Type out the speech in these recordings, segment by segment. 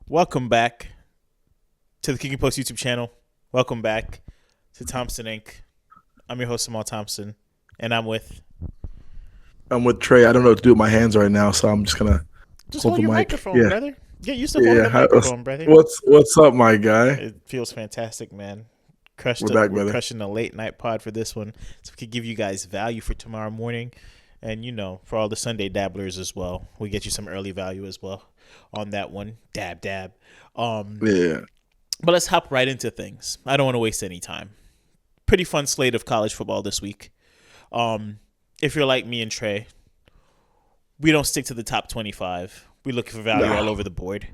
Welcome back to the Kicking Post YouTube channel. Welcome back to Thompson Inc. I'm your host, Amal Thompson, and I'm with Trey. I don't know what to do with my hands right now, so I'm just gonna just hold hold the your mic. microphone, Yeah, brother. Get used to holding yeah. the microphone, brother. What's up, my guy? It feels fantastic, man. We're back, We're brother. crushing the late night pod for this one, so we could give you guys value for tomorrow morning, and for all the Sunday dabblers as well, we get you some early value as well on that one. Dab dab. Um, Yeah. but let's hop right into things. I don't want to waste any time. Pretty fun slate of college football this week. If you're like me and Trey, we don't stick to the top 25. We look for value all No. over the board.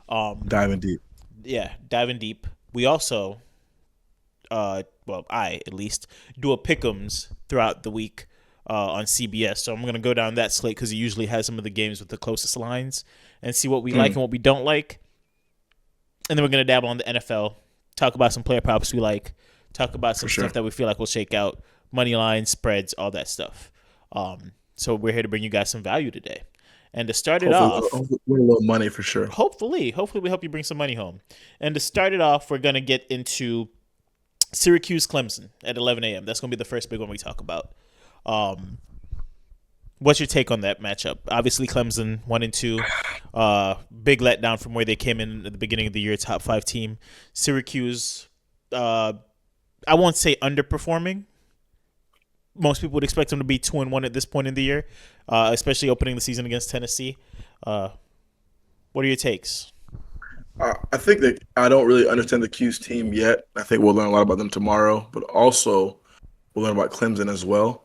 Diving deep. Yeah, diving deep. We also, I at least do a pick'ems throughout the week on CBS. So I'm gonna go down that slate because it usually has some of the games with the closest lines and see what we like and what we don't like. And then we're gonna dabble on the NFL, talk about some player props we like, talk about some For sure. stuff that we feel like will shake out, money lines, spreads, all that stuff. So we're here to bring you guys some value today. And to start it off, Hopefully win a little money for sure. hopefully we help you bring some money home. And to start it off, we're gonna get into Syracuse Clemson at 11 a.m. That's gonna be the first big one we talk about. What's your take on that matchup? Obviously, Clemson 1-2, big letdown from where they came in at the beginning of the year, top 5 team. Syracuse, I won't say underperforming. Most people would expect them to be 2-1 at this point in the year, especially opening the season against Tennessee. What are your takes? I think that I don't really understand the Q's team yet. I think we'll learn a lot about them tomorrow, but also we'll learn about Clemson as well.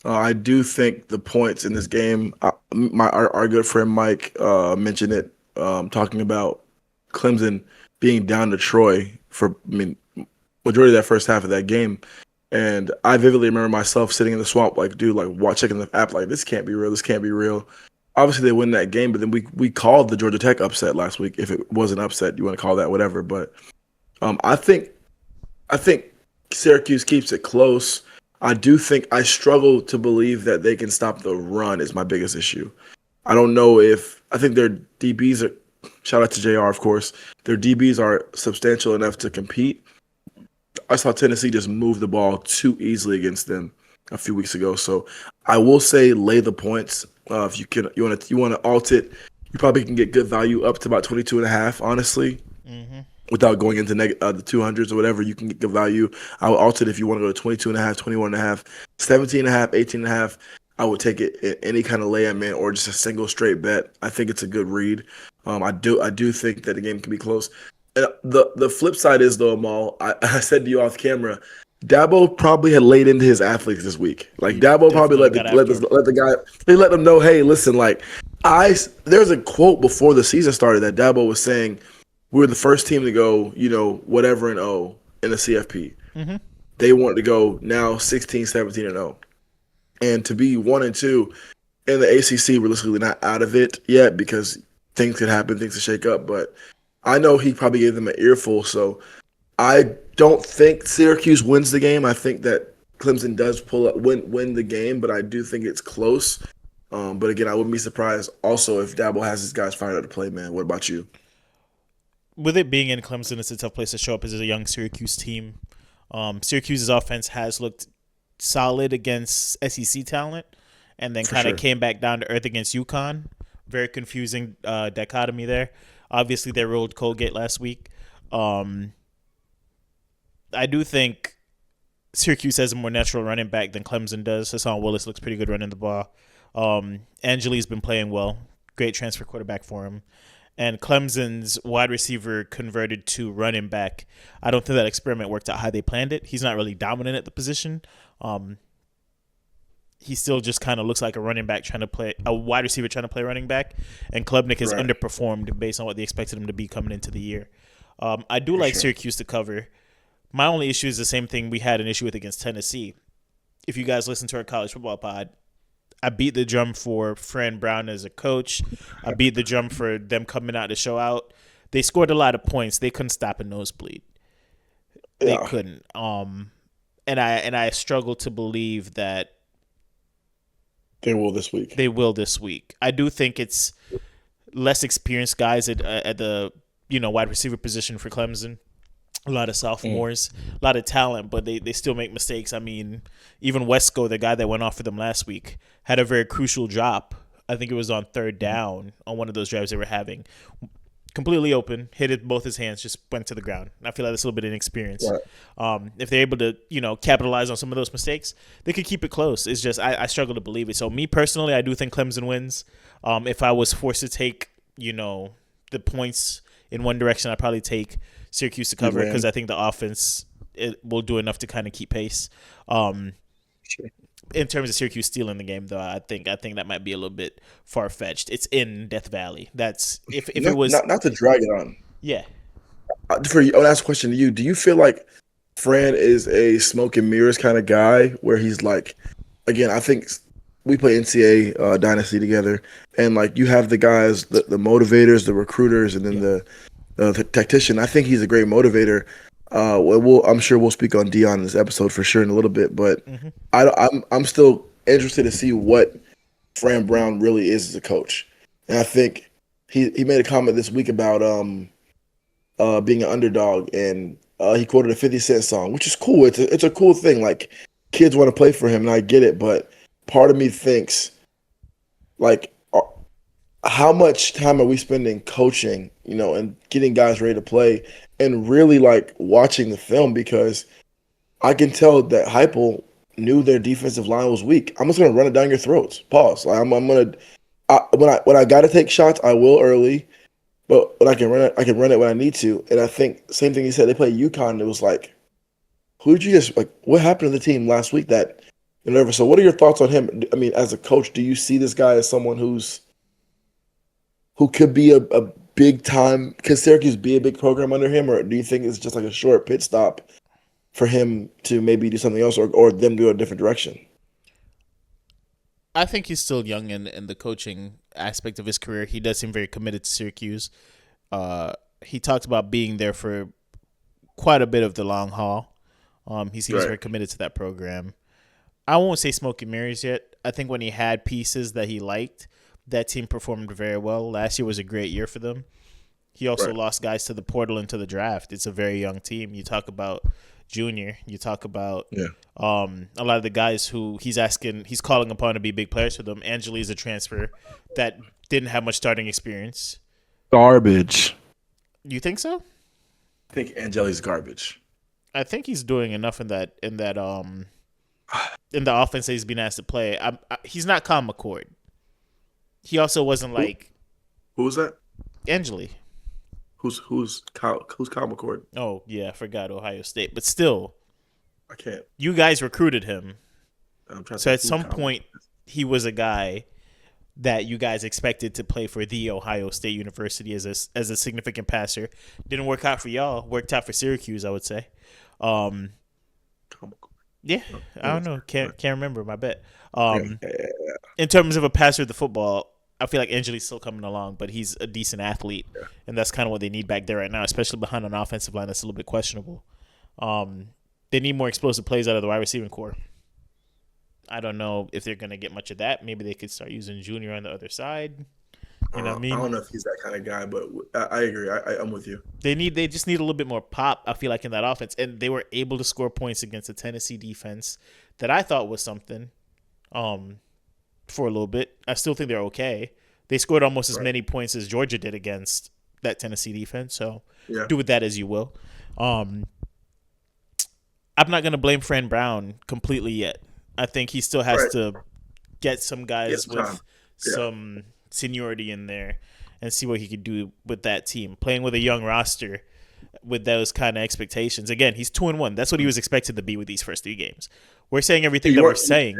I do think the points in this game, our good friend Mike mentioned it, talking about Clemson being down to Troy for, majority of that first half of that game. And I vividly remember myself sitting in the swamp, like, dude, like, checking the app, like, this can't be real. This can't be real. Obviously, they win that game, but then we called the Georgia Tech upset last week. If it was an upset, you want to call that whatever. But I think Syracuse keeps it close. I do think I struggle to believe that they can stop the run is my biggest issue. I don't know if I think their DBs are shout out to JR, of course. Their DBs are substantial enough to compete. I saw Tennessee just move the ball too easily against them a few weeks ago. So I will say lay the points. If you want to alt it, you probably can get good value up to about 22.5, honestly. Mm-hmm. Without going into the 200s or whatever, you can get good value. I would alt it if you want to go to 22.5, 21.5, 17.5, 18.5. I would take it in any kind of lay-in or just a single straight bet. I think it's a good read. I do think that the game can be close. And the flip side is though, Amal, I said to you off camera, Dabo probably had laid into his athletes this week. Like He Dabo probably definitely got after him. let the guy, he let them know, hey, listen, like there's a quote before the season started that Dabo was saying we were the first team to go, whatever and in the CFP. Mm-hmm. They wanted to go now 16, 17 and 0. And to be 1-2 in the ACC, realistically not out of it yet because things could happen, things could shake up. But I know he probably gave them an earful. So I don't think Syracuse wins the game. I think that Clemson does win the game, but I do think it's close. But again, I wouldn't be surprised also if Dabo has his guys fired up to play, man. What about you? With it being in Clemson, it's a tough place to show up as a young Syracuse team. Syracuse's offense has looked solid against SEC talent, and then For kind of sure. came back down to earth against UConn. Very confusing dichotomy there. Obviously, they rolled Colgate last week. I do think Syracuse has a more natural running back than Clemson does. Hassan Willis looks pretty good running the ball. Angeli's been playing well. Great transfer quarterback for him. And Clemson's wide receiver converted to running back. I don't think that experiment worked out how they planned it. He's not really dominant at the position. He still just kind of looks like a wide receiver trying to play running back. And Klubnik has Right. underperformed based on what they expected him to be coming into the year. I do For like sure. Syracuse to cover. My only issue is the same thing we had an issue with against Tennessee. If you guys listen to our college football pod, I beat the drum for Fran Brown as a coach. I beat the drum for them coming out to show out. They scored a lot of points. They couldn't stop a nosebleed. They Yeah. couldn't. And I struggle to believe that They will this week. they will this week. I do think it's less experienced guys at the wide receiver position for Clemson. A lot of sophomores, a lot of talent, but they still make mistakes. I mean, even Wesco, the guy that went off for them last week, had a very crucial drop. I think it was on third down on one of those drives they were having. Completely open, hit it both his hands, just went to the ground. I feel like that's a little bit inexperience. Right. If they're able to, capitalize on some of those mistakes, they could keep it close. It's just I struggle to believe it. So me personally, I do think Clemson wins. If I was forced to take, the points in one direction, I'd probably take Syracuse to cover because I think the offense will do enough to kind of keep pace. Sure. In terms of Syracuse stealing the game, though, I think that might be a little bit far fetched. It's in Death Valley. That's if it was not to drag it on. Yeah. I want to ask a question to you. Do you feel like Fran is a smoke and mirrors kind of guy where he's like, again, I think we play NCAA Dynasty together, and like you have the guys, the motivators, the recruiters, and then the tactician. I think he's a great motivator. I'm sure we'll speak on Dion in this episode for sure in a little bit, but I'm still interested to see what Fran Brown really is as a coach. And I think he made a comment this week about being an underdog, and he quoted a 50 Cent song, which is cool. It's a cool thing. Like kids want to play for him, and I get it, but part of me thinks like how much time are we spending coaching, and getting guys ready to play and really like watching the film, because I can tell that Heupel knew their defensive line was weak. I'm just going to run it down your throats. Pause. Like, I'm going to when I got to take shots, I will early, but when I can run it when I need to. And I think same thing he said, they played UConn. It was like, who did you just like? What happened to the team last week that whatever? So what are your thoughts on him? I mean, as a coach, do you see this guy as someone who could be a big time? Could Syracuse be a big program under him, or do you think it's just like a short pit stop for him to maybe do something else, or them go a different direction? I think he's still young in the coaching aspect of his career. He does seem very committed to Syracuse. He talked about being there for quite a bit of the long haul. He seems very committed to that program. I won't say smoke and mirrors yet. I think when he had pieces that he liked, that team performed very well. Last year was a great year for them. He also lost guys to the portal and to the draft. It's a very young team. You talk about Junior. You talk about a lot of the guys who he's calling upon to be big players for them. Angeli is a transfer that didn't have much starting experience. Garbage. You think so? I think Angeli's garbage. I think he's doing enough in the offense that he's been asked to play. He's not Kyle McCord. He also wasn't like. Who was that? Angeli. Who's Kyle McCord? Oh yeah, I forgot Ohio State, but still, I can't. You guys recruited him, so at some point he was a guy that you guys expected to play for the Ohio State University as a significant passer. Didn't work out for y'all. Worked out for Syracuse, I would say. Yeah, I don't know. Can't remember. My bet. In terms of a passer of the football, I feel like Angeli's still coming along, but he's a decent athlete, and that's kind of what they need back there right now, especially behind an offensive line that's a little bit questionable. They need more explosive plays out of the wide receiving core. I don't know if they're going to get much of that. Maybe they could start using Junior on the other side. You know what I mean? I don't know if he's that kind of guy, but I agree. I'm with you. They just need a little bit more pop, I feel like, in that offense. And they were able to score points against the Tennessee defense that I thought was something for a little bit. I still think they're okay. They scored almost as many points as Georgia did against that Tennessee defense. So do with that as you will. I'm not going to blame Fran Brown completely yet. I think he still has to get some guys with some seniority in there and see what he could do with that team. Playing with a young roster with those kind of expectations. Again, he's 2-1. That's what he was expected to be with these first 3 games. We're saying everything that we're saying.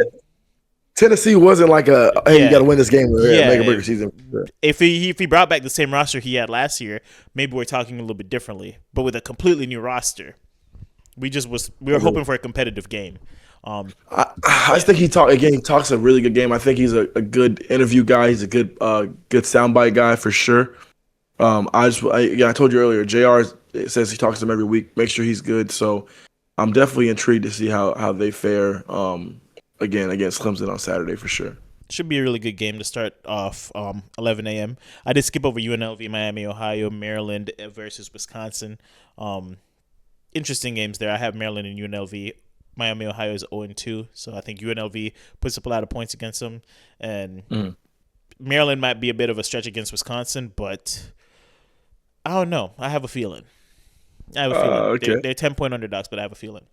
Tennessee wasn't like you got to win this game. Make a bigger season. If he brought back the same roster he had last year, maybe we're talking a little bit differently. But with a completely new roster, we were hoping for a competitive game. I think he talks a really good game. I think he's a good interview guy. He's a good soundbite guy for sure. I told you earlier, JR says he talks to him every week. Make sure he's good. So I'm definitely intrigued to see how they fare again against Clemson on Saturday for sure. Should be a really good game to start off 11 a.m. I did skip over UNLV, Miami, Ohio, Maryland versus Wisconsin. Interesting games there. I have Maryland and UNLV. Miami, Ohio is 0-2, so I think UNLV puts up a lot of points against them. And Maryland might be a bit of a stretch against Wisconsin, but I don't know. I have a feeling. Okay. They're 10-point underdogs, but I have a feeling.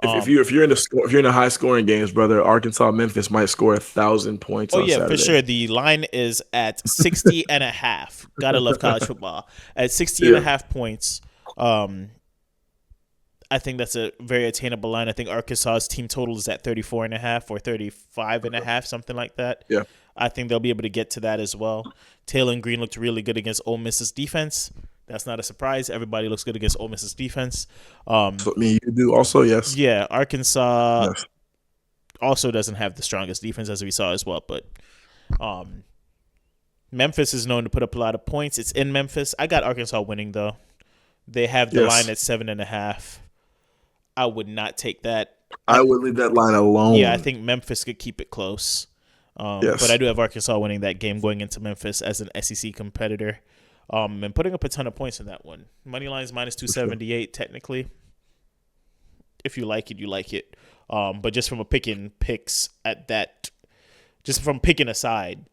If you're in the high scoring games, brother, Arkansas Memphis might score 1,000 points on Saturday. For sure. The line is at 60.5. Gotta love college football. At 60.5 points, I think that's a very attainable line. I think Arkansas's team total is at 34.5 or 35.5, something like that. Yeah. I think they'll be able to get to that as well. Taylor and Green looked really good against Ole Miss's defense. That's not a surprise. Everybody looks good against Ole Miss's defense. So, you do also, yes. Yeah, Arkansas also doesn't have the strongest defense as we saw as well, but Memphis is known to put up a lot of points. It's in Memphis. I got Arkansas winning though. They have the line at 7.5. I would not take that. I would leave that line alone. Yeah, I think Memphis could keep it close. But I do have Arkansas winning that game going into Memphis as an SEC competitor. And putting up a ton of points in that one. Money line's minus 278 technically. If you like it, you like it. But just from a picks at that, just from picking aside,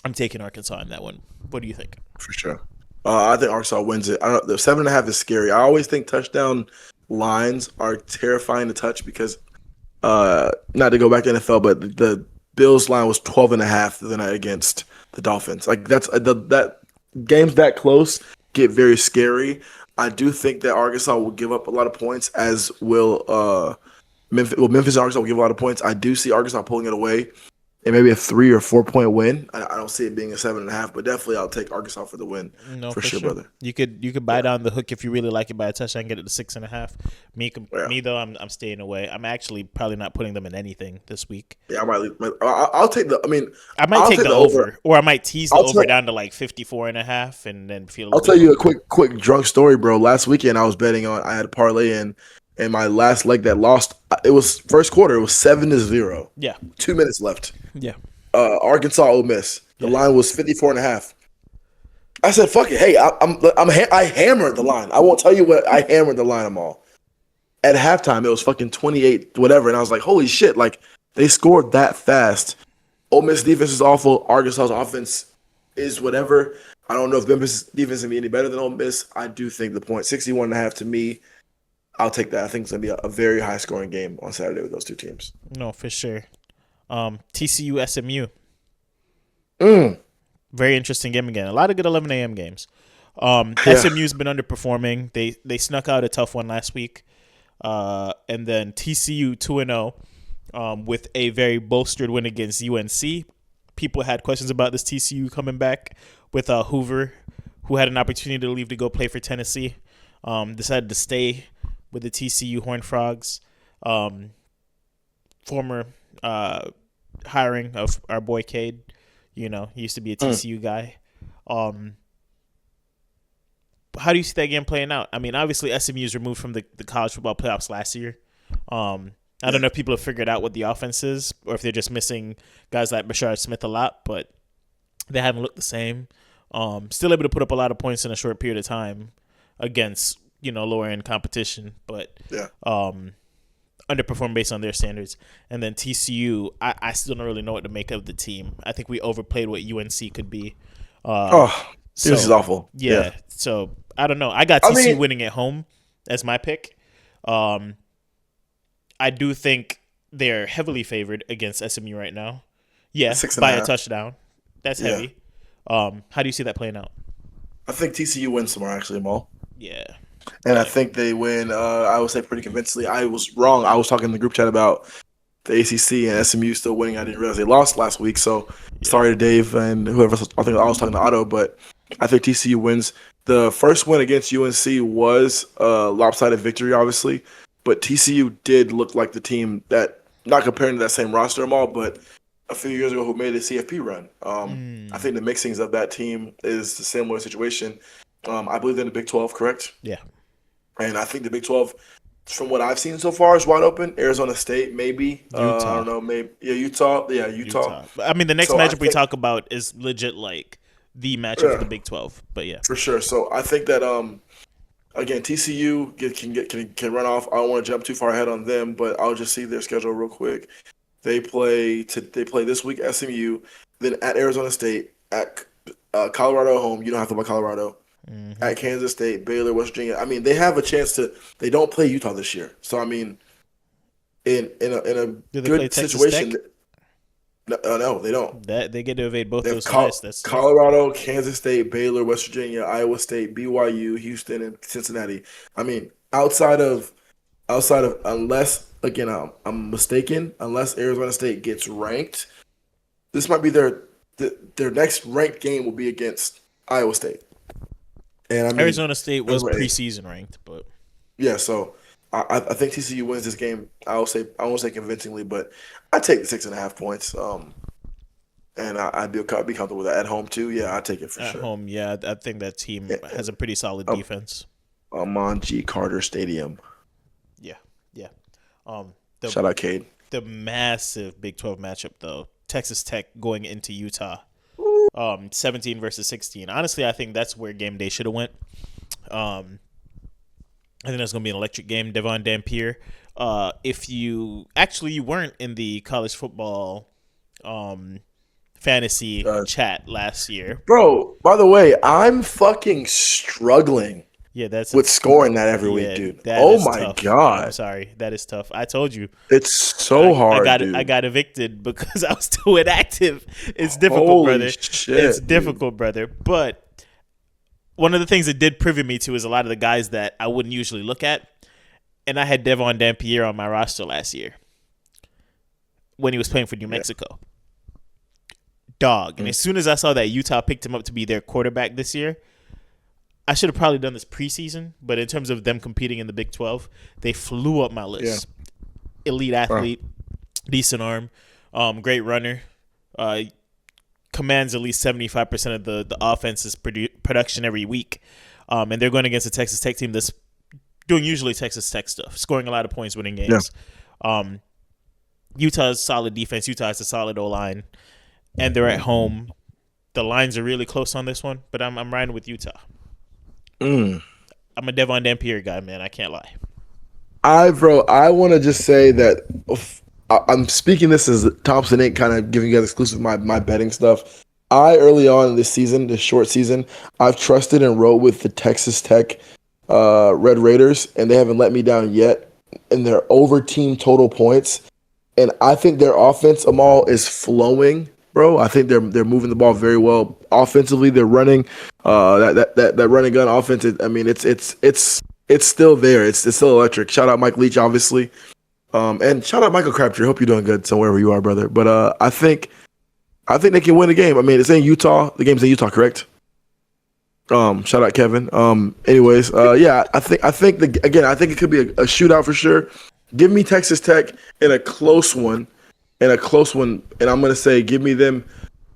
I'm taking Arkansas in that one. What do you think? For sure. I think Arkansas wins it. I don't. The 7.5 is scary. I always think touchdown lines are terrifying to touch because, not to go back to NFL, but the Bills line was 12.5 the night against the Dolphins. Like that games that close get very scary. I do think that Arkansas will give up a lot of points, as will Memphis. Well, Memphis and Arkansas will give a lot of points. I do see Arkansas pulling it away, and maybe a 3 or 4 point win. I don't see it being a 7.5, but definitely I'll take Arkansas for the win. No, for sure, brother. You could buy down the hook if you really like it by a touchdown, get it to 6.5. Me though, I'm staying away. I'm actually probably not putting them in anything this week. Yeah, I might leave. I'll take the. I might take the over, or I might tease the over down to like 54.5, and then feel. I'll tell you a quick drunk story, bro. Last weekend I was betting on. I had a parlay in. And my last leg that lost, it was first quarter. It was 7-0. Yeah. 2 minutes left. Yeah. Arkansas Ole Miss. The line was 54.5. I said, "Fuck it." Hey, I hammered the line. I won't tell you what I hammered the line, Amal. At halftime, it was fucking 28, whatever, and I was like, "Holy shit!" Like they scored that fast. Ole Miss defense is awful. Arkansas's offense is whatever. I don't know if Memphis defense can be any better than Ole Miss. I do think the point 61.5 to me. I'll take that. I think it's going to be a very high-scoring game on Saturday with those two teams. No, for sure. TCU, SMU. Very interesting game again. A lot of good 11 a.m. games. SMU's been underperforming. They snuck out a tough one last week. And then TCU 2-0 with a very bolstered win against UNC. People had questions about this TCU coming back with Hoover, who had an opportunity to leave to go play for Tennessee. Decided to stay with the TCU Horned Frogs. Former hiring of our boy Cade. He used to be a TCU guy. How do you see that game playing out? I mean, obviously SMU is removed from the college football playoffs last year. I don't know if people have figured out what the offense is or if they're just missing guys like Bashard Smith a lot, but they haven't looked the same. Still able to put up a lot of points in a short period of time against lower end competition, but underperform based on their standards. And then TCU, I still don't really know what to make of the team. I think we overplayed what UNC could be. This is awful. Yeah. So I don't know. I got TCU winning at home as my pick. I do think they're heavily favored against SMU right now. Yeah, by a touchdown. That's heavy. How do you see that playing out? I think TCU wins tomorrow, actually, Maul. Yeah. And I think they win, I would say, pretty convincingly. I was wrong. I was talking in the group chat about the ACC and SMU still winning. I didn't realize they lost last week. So sorry to Dave and whoever. I think I was talking to Otto, but I think TCU wins. The first win against UNC was a lopsided victory, obviously. But TCU did look like the team that, not comparing to that same roster and all, but a few years ago who made a CFP run. I think the mixings of that team is the similar situation. I believe they're in the Big 12, correct? Yeah. And I think the Big 12 from what I've seen so far, is wide open. Arizona State, maybe. I Utah. don't know. Maybe Utah. Yeah, Utah. Utah. I mean, the next So I matchup we think, talk about is legit like the matchup for yeah, the Big 12. But yeah. for sure. So I think that again, TCU can run off. I don't want to jump too far ahead on them, but I'll just see their schedule real quick. They play this week SMU, then at Arizona State, at Colorado home. You don't have to buy Colorado. Mm-hmm. At Kansas State, Baylor, West Virginia. I mean, they have a chance to. They don't play Utah this year, so I mean, in a Do they play good Texas situation. Tech? No, they don't. That they get to evade both They have those twice. That's Colorado, Kansas State, Baylor, West Virginia, Iowa State, BYU, Houston, and Cincinnati. I mean, outside of unless again I'm mistaken, unless Arizona State gets ranked, this might be their next ranked game will be against Iowa State. And I mean, Arizona State was right. preseason ranked, but Yeah, so I think TCU wins this game. I won't say convincingly, but I take the 6.5 points. And I'd be comfortable with that at home too. Yeah, I take it for at sure. home, yeah, I think that team Yeah, has a pretty solid defense. Amon G. Carter Stadium. Yeah, yeah. The Shout out Cade. the massive Big 12 matchup though. Texas Tech going into Utah. 17 versus 16. Honestly, I think that's where game day should have went. I think that's going to be an electric game. Devon Dampier. If you weren't in the college football fantasy chat last year. Bro, by the way, I'm fucking struggling Yeah, that's with scoring that every week, dude. Oh my tough. God. I'm sorry. That is tough. I told you. It's so hard, dude. I got evicted because I was too inactive. It's difficult, Holy brother. shit, It's dude. difficult, brother. But one of the things it did privy me to is a lot of the guys that I wouldn't usually look at. And I had Devon Dampier on my roster last year when he was playing for New Mexico. Dog. And as soon as I saw that Utah picked him up to be their quarterback this year, I should have probably done this preseason, but in terms of them competing in the Big 12, they flew up my list. Yeah. Elite athlete, decent arm, great runner, commands at least 75% of the offense's production every week. And they're going against a Texas Tech team that's doing usually Texas Tech stuff, scoring a lot of points, winning games. Yeah. Utah's solid defense. Utah has a solid O-line, and they're at home. The lines are really close on this one, but I'm riding with Utah. I'm a Devon Dampier guy, man. I can't lie. I want to just say that I'm speaking this as Thompson ain't kind of giving you guys exclusive my betting stuff. Early on in this season, this short season, I've trusted and rode with the Texas Tech Red Raiders, and they haven't let me down yet. And they're over team total points, and I think their offense, Amal, is flowing. Bro, I think they're moving the ball very well offensively. They're running that running gun offense. I mean, it's still there. It's still electric. Shout out Mike Leach, obviously, and shout out Michael Crabtree. Hope you're doing good somewhere where you are, brother. But I think they can win the game. I mean, it's in Utah. The game's in Utah, correct? Shout out Kevin. Anyways, yeah, I think I think it could be a shootout for sure. Give me Texas Tech in a close one. And I'm going to say give me them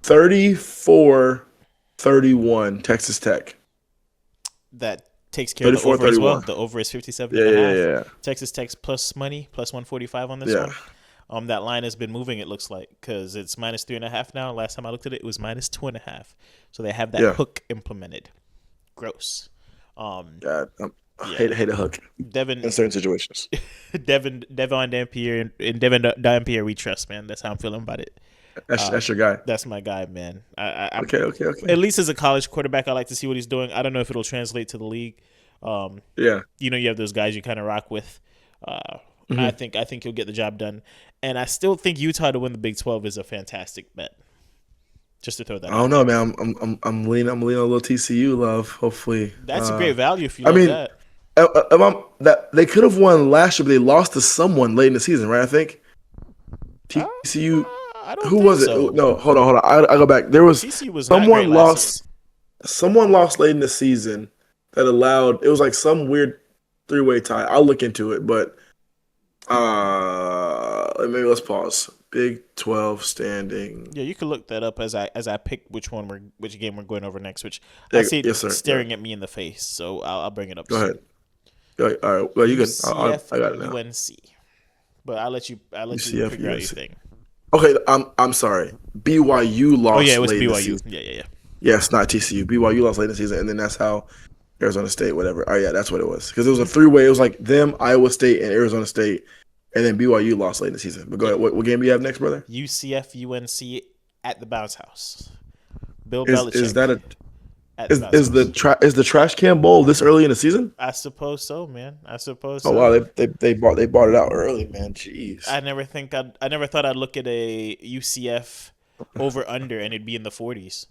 34-31, Texas Tech. That takes care of the over as well. The over is 57.5. Yeah. Texas Tech's plus money, plus 145 on this one. That line has been moving, it looks like, because it's minus 3.5 now. Last time I looked at it, it was minus 2.5. So they have that hook implemented. Gross. God, I hate a hook in certain situations. Devon Dampier and Devon Dampier, we trust, man. That's how I'm feeling about it. That's your guy. That's my guy, man. Okay. At least as a college quarterback, I like to see what he's doing. I don't know if it'll translate to the league. You have those guys you kind of rock with. I think he'll get the job done, and I still think Utah to win the Big 12 is a fantastic bet. Just to throw that. I don't know, man. I'm leaning a little TCU love. Hopefully, that's a great value if you like that. That they could have won last year, but they lost to someone late in the season, right? I think TCU. Who was it? No, hold on. I go back. There was someone lost. Someone lost late in the season that allowed. It was like some weird 3-way tie. I'll look into it, but maybe let's pause. Big 12 standing. Yeah, you can look that up as I pick which game we're going over next. Which I see staring at me in the face, so I'll bring it up. Go ahead. All right. Well, you can. UCF I got it now. UNC. But I'll let you UCF figure out your UNC. thing. Okay, I'm sorry. BYU lost. Oh yeah, it was late in the BYU. season. Yeah. Yes, not TCU. BYU lost late in the season, and then that's how Arizona State, whatever. Oh yeah, that's what it was. Because it was a 3-way. It was like them, Iowa State, and Arizona State, and then BYU lost late in the season. But go ahead. What game do you have next, brother? UCF UNC at the Bounce House. Bill Is Belichick. that a at the Bounce is House. the trash can bowl this early in the season? I suppose so, man. I suppose Oh so. wow, they bought it out early, man. Jeez. I never thought I'd look at a UCF over under and it'd be in the 40s.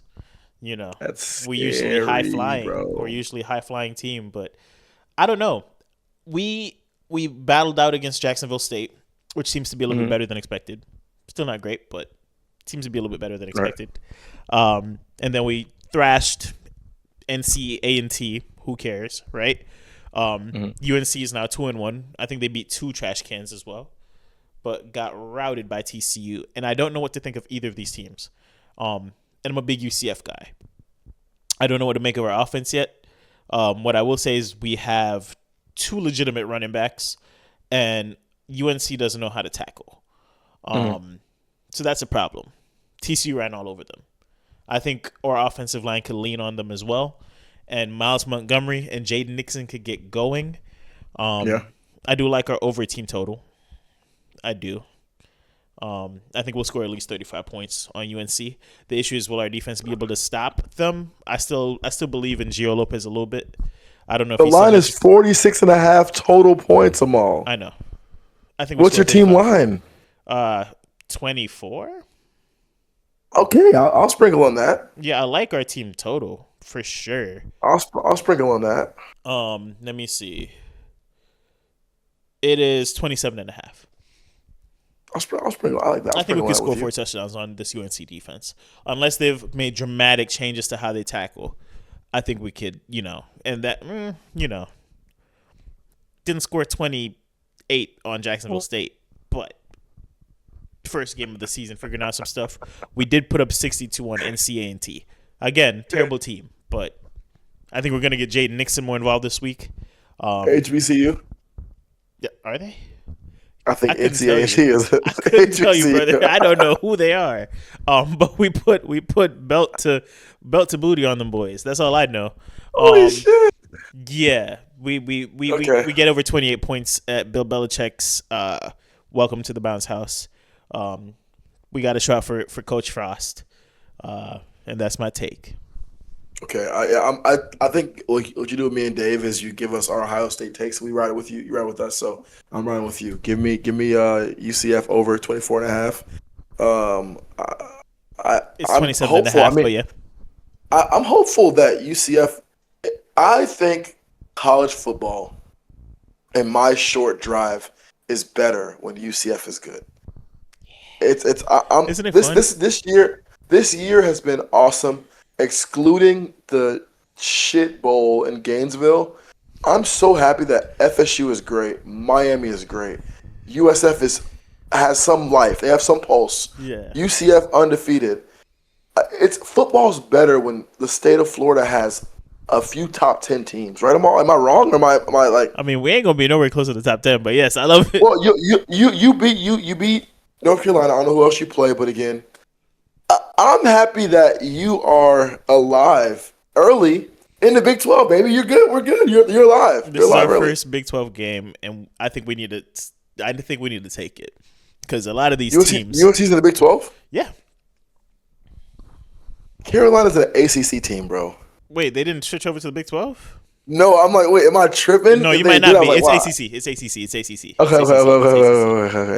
You know, That's scary, we usually high flying. bro. We're usually high flying team, but I don't know. We battled out against Jacksonville State, which seems to be a little bit better than expected. Still not great, but seems to be a little bit better than expected. Right. And then we thrashed NC A&T. Who cares, right? UNC is now 2-1. I think they beat 2 trash cans as well, but got routed by TCU. And I don't know what to think of either of these teams. And I'm a big UCF guy. I don't know what to make of our offense yet. What I will say is we have 2 legitimate running backs, and UNC doesn't know how to tackle. So that's a problem. TCU ran all over them. I think our offensive line could lean on them as well. And Miles Montgomery and Jaden Nixon could get going. I do like our over team total. I do. I think we'll score at least 35 points on UNC. The issue is, will our defense be able to stop them? I still believe in Gio Lopez a little bit. I don't know if the line is 46.5 total points, Amal. I know. I think. What's your team line? 24. Okay, I'll sprinkle on that. Yeah, I like our team total for sure. I'll sprinkle on that. Let me see. It is 27.5. I'll sprinkle. I like that. I think we could score 4 touchdowns on this UNC defense, unless they've made dramatic changes to how they tackle. I think we could, and that, didn't score 28 on Jacksonville State, but first game of the season, figuring out some stuff. We did put up 62 on NCA&T. Again, terrible team, but I think we're gonna get Jaden Nixon more involved this week. HBCU. Yeah, are they? I think NCA&T is. I couldn't tell you, brother. I don't know who they are. But we put belt to booty on them boys. That's all I know. Holy shit! Yeah, we get over 28 points at Bill Belichick's welcome to the Bounce House. We got a shot for Coach Frost, and that's my take. Okay, I think what you do with me and Dave is you give us our Ohio State takes. We ride it with you. You ride with us. So I'm riding with you. Give me UCF over 24.5. It's 27.5. But yeah, I'm hopeful that UCF. I think college football, in my short drive, is better when UCF is good. Isn't it fun? This year has been awesome. Excluding the shit bowl in Gainesville, I'm so happy that FSU is great. Miami is great. USF has some life. They have some pulse. Yeah. UCF undefeated. Football's better when the state of Florida has a few top 10 teams, right? Am I wrong, or am I like? I mean, we ain't gonna be nowhere close to the top 10, but yes, I love it. Well, you beat North Carolina. I don't know who else you play, but again, I'm happy that you are alive early in the Big 12, baby. You're good. We're good. You're alive. This is our first Big 12 game, and I think we need to. I think we need to take it because a lot of these teams. UNC's in the Big 12. Yeah. Carolina's an ACC team, bro. Wait, they didn't switch over to the Big 12? No, I'm like, wait, am I tripping? No, you might not be. It's ACC. It's ACC. It's ACC. Okay.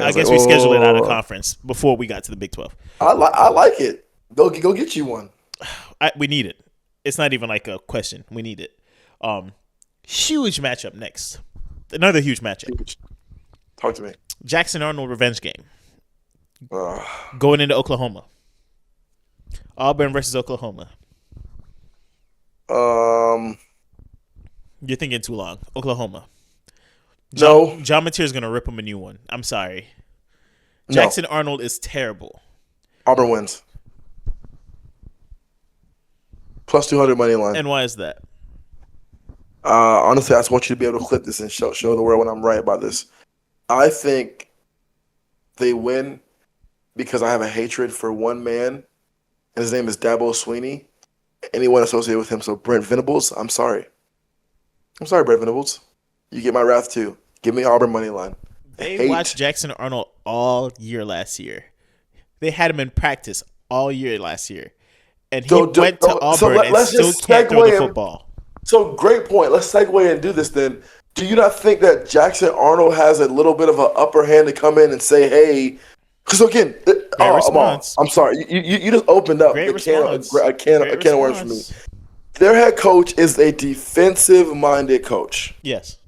I guess we scheduled it out of conference before we got to the Big 12. I like it. Go get you one. We need it. It's not even like a question. We need it. Huge matchup next. Another huge matchup. Huge. Talk to me. Jackson Arnold revenge game. Going into Oklahoma. Auburn versus Oklahoma. You're thinking too long. Oklahoma. John Mateer's going to rip him a new one. I'm sorry. Jackson Arnold is terrible. Auburn wins. Plus 200 money line. And why is that? Honestly, I just want you to be able to clip this and show the world when I'm right about this. I think they win because I have a hatred for one man, and his name is Dabo Sweeney. Anyone associated with him, so Brent Venables, I'm sorry. I'm sorry, Brent Venables. You get my wrath too. Give me Auburn money line. They watched Jackson Arnold all year last year. They had him in practice all year last year. And he went to Auburn and still can't throw the football. So great point. Let's segue and do this then. Do you not think that Jackson Arnold has a little bit of an upper hand to come in and say, hey, because again, I'm sorry, you just opened up a can of worms for me. Their head coach is a defensive-minded coach. Yes.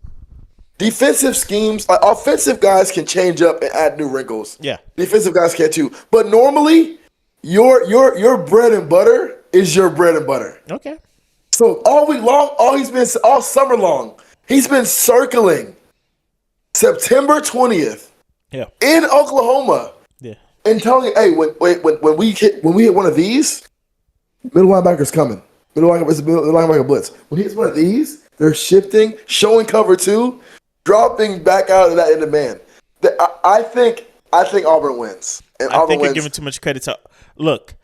Defensive schemes, like offensive guys can change up and add new wrinkles. Yeah. Defensive guys can too. But normally, your bread and butter is your bread and butter. Okay. So all week long, all summer long, he's been circling September 20th in Oklahoma. Yeah. And telling you, hey, when we hit one of these, middle linebacker's coming. Middle linebacker blitz. When he hits one of these, they're shifting, showing cover two, dropping back out of that in the man. I think Auburn wins. And I think you're giving too much credit to. Look,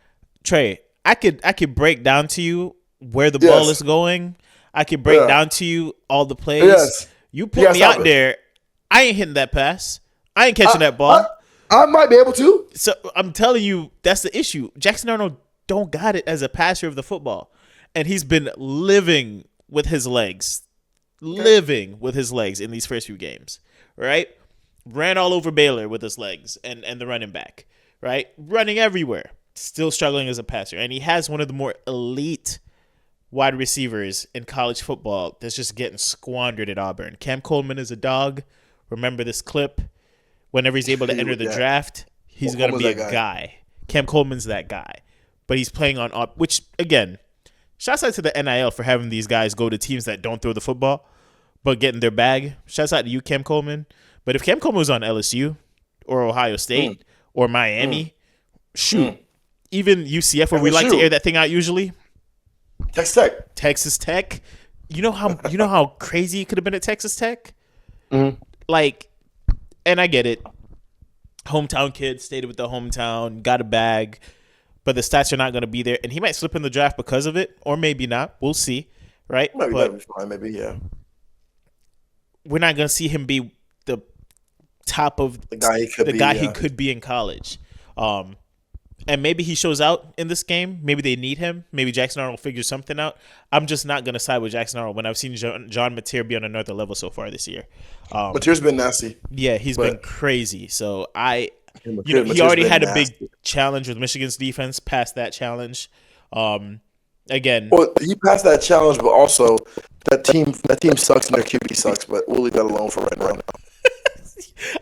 Trey, I could break down to you where the ball is going. I could break down to you all the plays. Yes. You put me out there, I ain't hitting that pass. I ain't catching that ball. I might be able to. So I'm telling you, that's the issue. Jackson Arnold don't got it as a passer of the football. And he's been living with his legs. Living with his legs in these first few games. Right? Ran all over Baylor with his legs and the running back. Right? Running everywhere. Still struggling as a passer. And he has one of the more elite wide receivers in college football that's just getting squandered at Auburn. Cam Coleman is a dog. Remember this clip? Whenever he's able to enter the draft, he's going to be a guy. Cam Coleman's that guy. But he's playing on – which, again, shouts out to the NIL for having these guys go to teams that don't throw the football but get in their bag. Shouts out to you, Cam Coleman. But if Cam Coleman was on LSU or Ohio State or Miami, even UCF, where we like to air that thing out usually. Texas Tech. You know how crazy it could have been at Texas Tech? Mm-hmm. Like, and I get it. Hometown kid, stayed with the hometown, got a bag, but the stats are not going to be there. And he might slip in the draft because of it, or maybe not. We'll see, right? Maybe, yeah. We're not going to see him be the top of the guy he could be in college. And maybe he shows out in this game. Maybe they need him. Maybe Jackson Arnold figures something out. I'm just not going to side with Jackson Arnold when I've seen John Mateer be on another level so far this year. Mateer's been nasty. Yeah, he's been crazy. So he already had a big challenge with Michigan's defense, passed that challenge. Again. Well, he passed that challenge, but also that team sucks and their QB sucks, but we'll leave that alone for right now.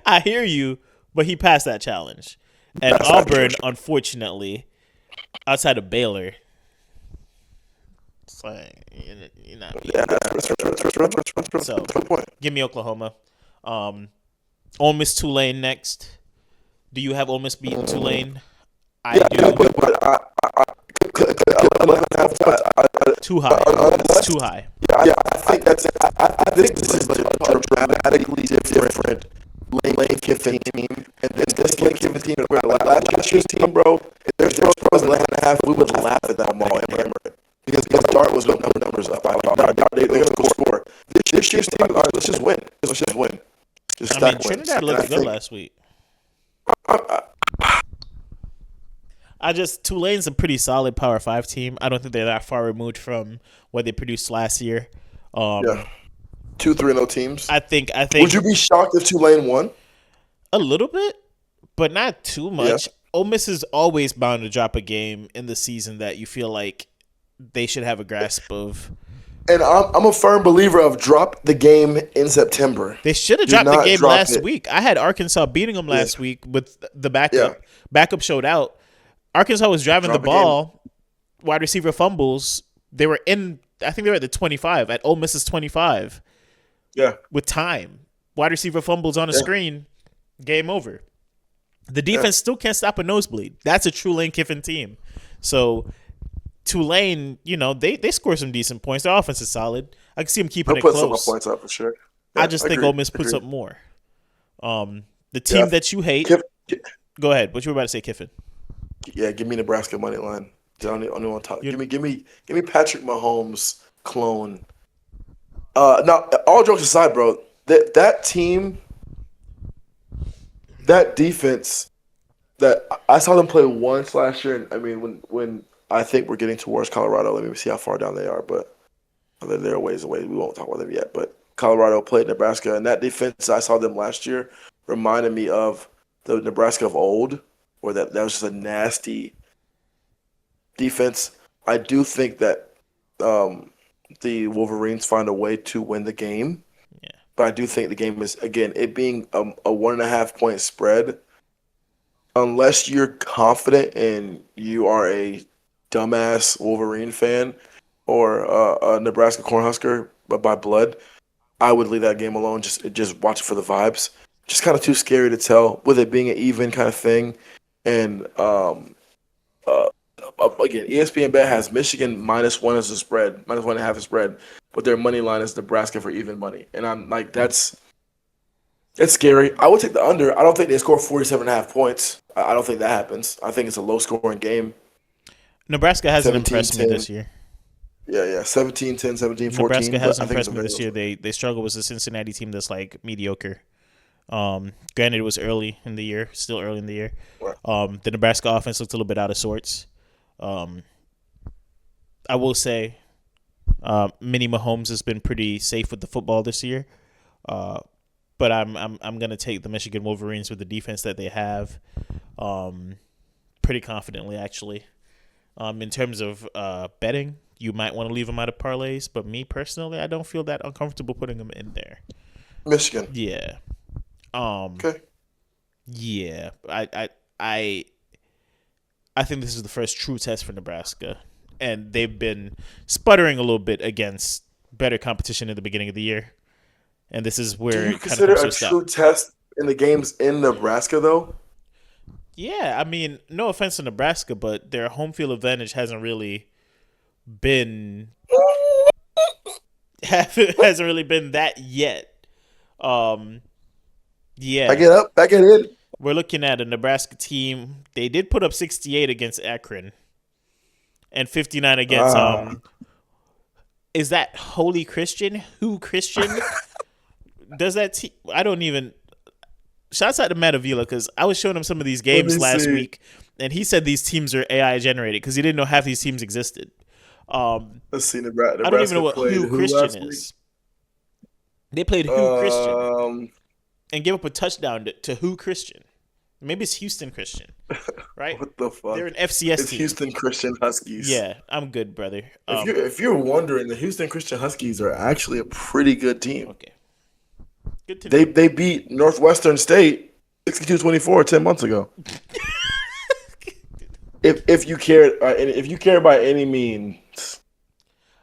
I hear you, but he passed that challenge. And that's Auburn, unfortunately, outside of Baylor, it's like, you're not beating So, give me Oklahoma. Ole Miss Tulane next. Do you have Ole Miss beating Tulane? I do. Too high. It's too high. Yeah, I think this is a dramatically different Lane Kiffin team, and this Lane Kiffin team, last year's team, bro. If there's pros in the last half, we would laugh at that ball and hammer it because Dart was going to put numbers up. They're going to go score. This year's team, let's just win. Trinidad looked good last week. Tulane's a pretty solid Power 5 team. I don't think they're that far removed from what they produced last year. 2-3-0 teams. I think. Would you be shocked if Tulane won? A little bit, but not too much. Yeah. Ole Miss is always bound to drop a game in the season that you feel like they should have a grasp of. And I'm a firm believer of drop the game in September. They should have dropped the game last week. I had Arkansas beating them last week with the backup. Yeah. Backup showed out. Arkansas was driving the ball. Wide receiver fumbles. They were I think they were at the 25, at Ole Miss's 25. Yeah. With time. Wide receiver fumbles on the screen. Game over. The defense still can't stop a nosebleed. That's a true Lane Kiffin team. So Tulane, they score some decent points. Their offense is solid. I can see them keeping They'll it put some close. points up for sure. I Yeah, just think Ole agreed. Miss puts Agreed. up more. The team that you hate. Kif, Go ahead. What you were about to say, Kiffin? yeah, give me Nebraska money line. Only want to talk. You're, Give me Patrick Mahomes clone. Now, all jokes aside, bro, that team, that defense, that I saw them play once last year. And I mean, when I think we're getting towards Colorado, let me see how far down they are, but they're a ways away. We won't talk about them yet. But Colorado played Nebraska, and that defense I saw them last year reminded me of the Nebraska of old, where that was just a nasty defense. I do think that the Wolverines find a way to win the game. yeah. But I do think the game is, again, it being a 1.5 point spread, unless you're confident and you are a dumbass Wolverine fan or a Nebraska Cornhusker but by blood, I would leave that game alone. Just watch it for the vibes. Just kind of too scary to tell with it being an even kind of thing. And again, ESPN Bet has Michigan -1 as a spread, -1.5 as a spread, but their money line is Nebraska for even money. And I'm like, that's scary. I would take the under. I don't think they score 47.5 points. I don't think that happens. I think it's a low scoring game. Nebraska hasn't 17, impressed me 10. this year. Yeah. 17-10, 17-14. Nebraska But hasn't I think it's impressed me this year. They struggle with the Cincinnati team that's like mediocre. Granted, it was early in the year, still early in the year. Right. The Nebraska offense looked a little bit out of sorts. I will say, Mini Mahomes has been pretty safe with the football this year. But I'm gonna take the Michigan Wolverines with the defense that they have, pretty confidently actually. In terms of betting, you might want to leave them out of parlays, but me personally, I don't feel that uncomfortable putting them in there. Michigan. Yeah. Okay. Yeah. I think this is the first true test for Nebraska, and they've been sputtering a little bit against better competition in the beginning of the year. And this is where Do you it kind consider of a comes to a true stop. test in the games in Nebraska, though? Yeah, I mean, no offense to Nebraska, but their home field advantage hasn't really been that yet. Yeah, Back it up. Back it in. we're looking at a Nebraska team. They did put up 68 against Akron and 59 against is that Holy Christian? Who Christian? Does that team? I don't even. Shouts out to Matt Avila because I was showing him some of these games last week, and he said these teams are AI generated because he didn't know half these teams existed. Let's see. Nebraska I don't even know what played Who Christian last is. They played Who Christian week? and gave up a touchdown to Who Christian. Maybe it's Houston Christian, right? What the fuck? They're an FCS It's team. Houston Christian Huskies. Yeah, I'm good, brother. If you're wondering, the Houston Christian Huskies are actually a pretty good team. Okay. Good to know. They beat Northwestern State 62-24 10 months ago. if you care by any means.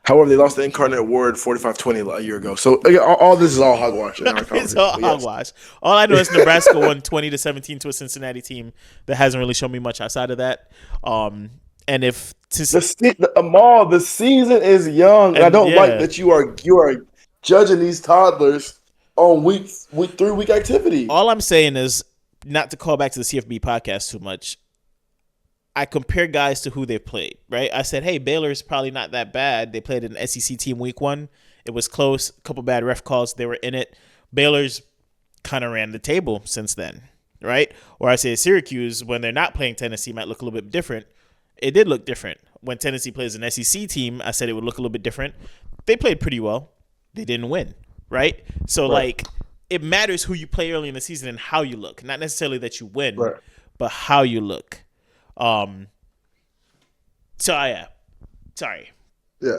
However, they lost the Incarnate Word 45-20 a year ago. So all this is all hogwash. It's all hogwash. All I know is Nebraska won 20-17 to a Cincinnati team that hasn't really shown me much outside of that. And if Amal, the season is young, and I don't like that you are judging these toddlers on week 3 week activity. All I'm saying is, not to call back to the CFB podcast too much, I compare guys to who they've played, right? I said, hey, Baylor's probably not that bad. They played an SEC team week 1. It was close. A couple bad ref calls. They were in it. Baylor's kind of ran the table since then, right? Or I say Syracuse, when they're not playing Tennessee, might look a little bit different. It did look different. When Tennessee plays an SEC team, I said it would look a little bit different. They played pretty well. They didn't win, right? So, like, it matters who you play early in the season and how you look. Not necessarily that you win, but how you look. Sorry.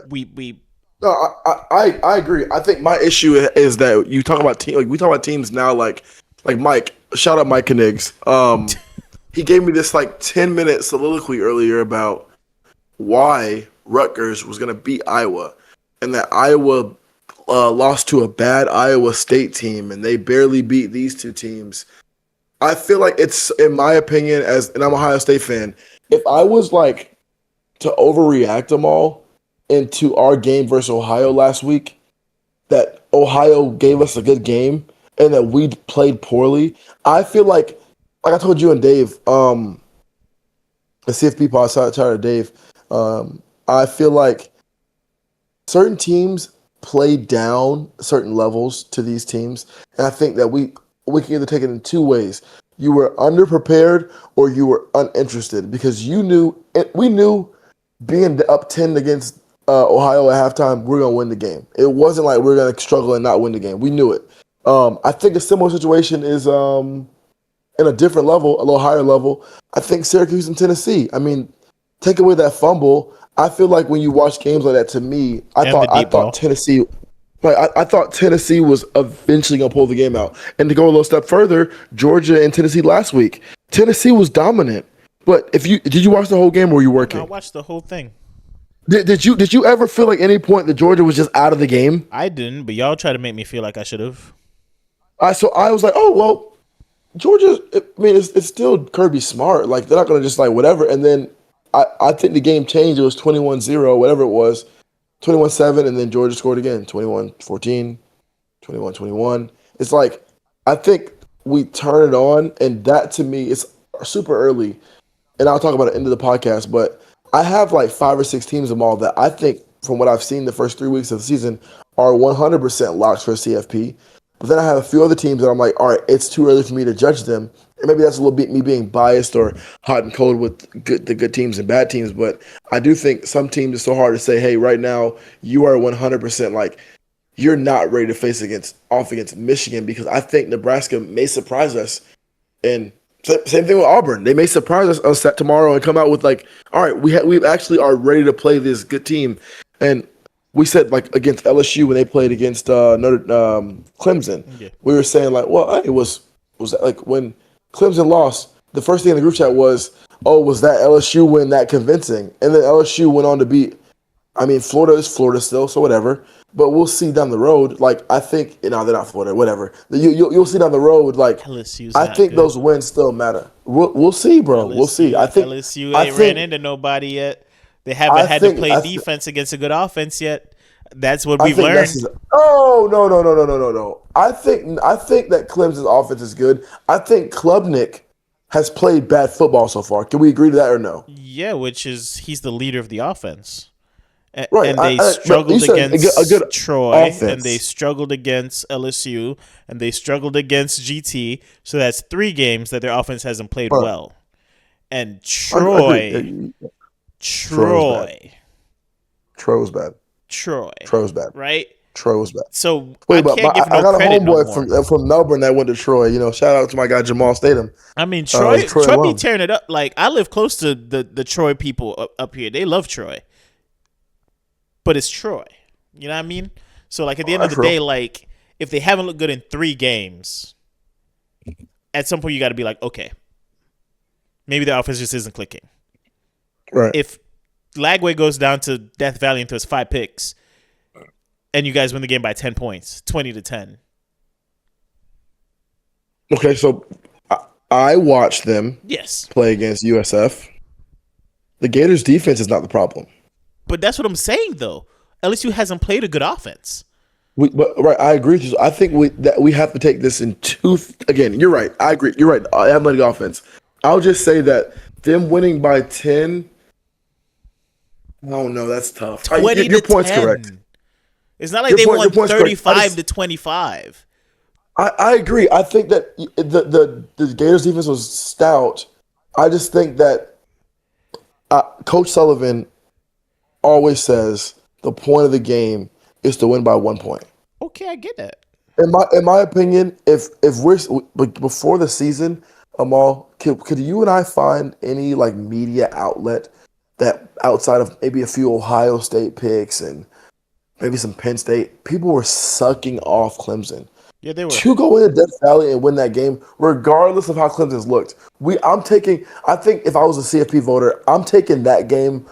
We No, I agree. I think my issue is that you talk about we talk about teams now like Mike. Shout out Mike Kniggs. He gave me this 10-minute soliloquy earlier about why Rutgers was going to beat Iowa, and that Iowa lost to a bad Iowa State team, and they barely beat these two teams. I feel like it's, in my opinion, and I'm a Ohio State fan, if I was to overreact them all into our game versus Ohio last week, that Ohio gave us a good game and that we played poorly. I feel like I told you and Dave, the CFB pod, shout out to Dave. I feel like certain teams play down certain levels to these teams, and I think that we can either take it in two ways. You were underprepared or you were uninterested because we knew being up 10 against Ohio at halftime, we're gonna win the game. It wasn't like we're gonna struggle and not win the game. We knew it. I think a similar situation is in a different level, a little higher level. I think Syracuse and Tennessee. I mean, take away that fumble. I feel like when you watch games like that, to me, I thought Tennessee. Like I thought Tennessee was eventually gonna pull the game out. And to go a little step further, Georgia and Tennessee last week, Tennessee was dominant. But did you watch the whole game or were you working? I watched the whole thing. Did you ever feel like any point that Georgia was just out of the game? I didn't, but y'all try to make me feel like I should have. So I was like, oh well, Georgia. I mean, it's still Kirby Smart. Like they're not gonna just like whatever. And then I think the game changed. It was 21-0, whatever it was, 21-7, and then Georgia scored again, 21-14, 21-21. It's like I think we turn it on, and that to me is super early. And I'll talk about it at the end of the podcast, but I have like 5 or 6 teams of all that I think, from what I've seen the first 3 weeks of the season, are 100% locks for CFP. But then I have a few other teams that I'm like, all right, it's too early for me to judge them. And maybe that's a little bit me being biased or hot and cold with the good teams and bad teams. But I do think some teams, it's so hard to say, hey, right now you are 100% like you're not ready to face off against Michigan, because I think Nebraska may surprise us. And same thing with Auburn. They may surprise us tomorrow and come out with like, all right, we actually are ready to play this good team. And we said like against LSU when they played against Clemson, Yeah. we were saying like, well, it was that like when Clemson lost, the first thing in the group chat was, oh, was that LSU win that convincing? And then LSU went on to beat. I mean, Florida is Florida still, so whatever. But we'll see down the road. Like I think, they're not Florida, whatever. You'll see down the road. Like LSU's I think good. those wins still matter. We'll see, bro. We'll see. I think LSU ain't ran into nobody yet. They haven't had to play defense against a good offense yet. That's what we've learned. No. I think that Clemson's offense is good. I think Klubnik has played bad football so far. Can we agree to that or no? Yeah, which is he's the leader of the offense. Right. And they struggled against a good Troy, offense. and they struggled against LSU, and they struggled against GT. So that's 3 games that their offense hasn't played well. And Troy was bad. Right? Troy was bad. So I got got a homeboy from Melbourne that went to Troy. Shout out to my guy Jamal Statham. I mean, Troy be tearing it up. Like I live close to the Troy people up here. They love Troy. But it's Troy. You know what I mean? So, like, at the end of the day, like, if they haven't looked good in 3 games, at some point you got to be like, okay, maybe the offense just isn't clicking. Right. If Lagway goes down to Death Valley and throws 5 picks, and you guys win the game by 10 points, 20-10. Okay, so I watched them play against USF. The Gators' defense is not the problem. But that's what I'm saying, though. LSU hasn't played a good offense. Right, I agree with you. I think we have to take this in two. Again, you're right. I agree. You're right. Athletic offense. I'll just say that them winning by 10. Oh no, that's tough. 20 your to point's 10. correct. It's not like they won 35-25. I agree. I think that the Gators defense was stout. I just think that Coach Sullivan always says the point of the game is to win by 1 point. Okay, I get that. In my opinion, if we're before the season, Amal, could you and I find any like media outlet that outside of maybe a few Ohio State picks and maybe some Penn State, people were sucking off Clemson? Yeah, they were. To go into Death Valley and win that game, regardless of how Clemson's looked. I think if I was a CFP voter, I'm taking that game.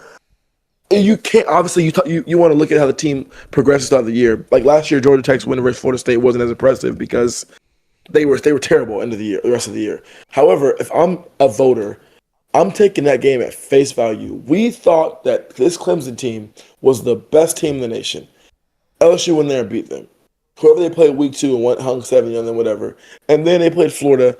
And you can't, obviously, you want to look at how the team progresses throughout the year. Like last year, Georgia Tech's win versus Florida State wasn't as impressive because they were terrible end of the year, the rest of the year. However, if I'm a voter I'm taking that game at face value. We thought that this Clemson team was the best team in the nation. LSU went there and beat them. Whoever they played week 2 and hung 70 on them, whatever. And then they played Florida,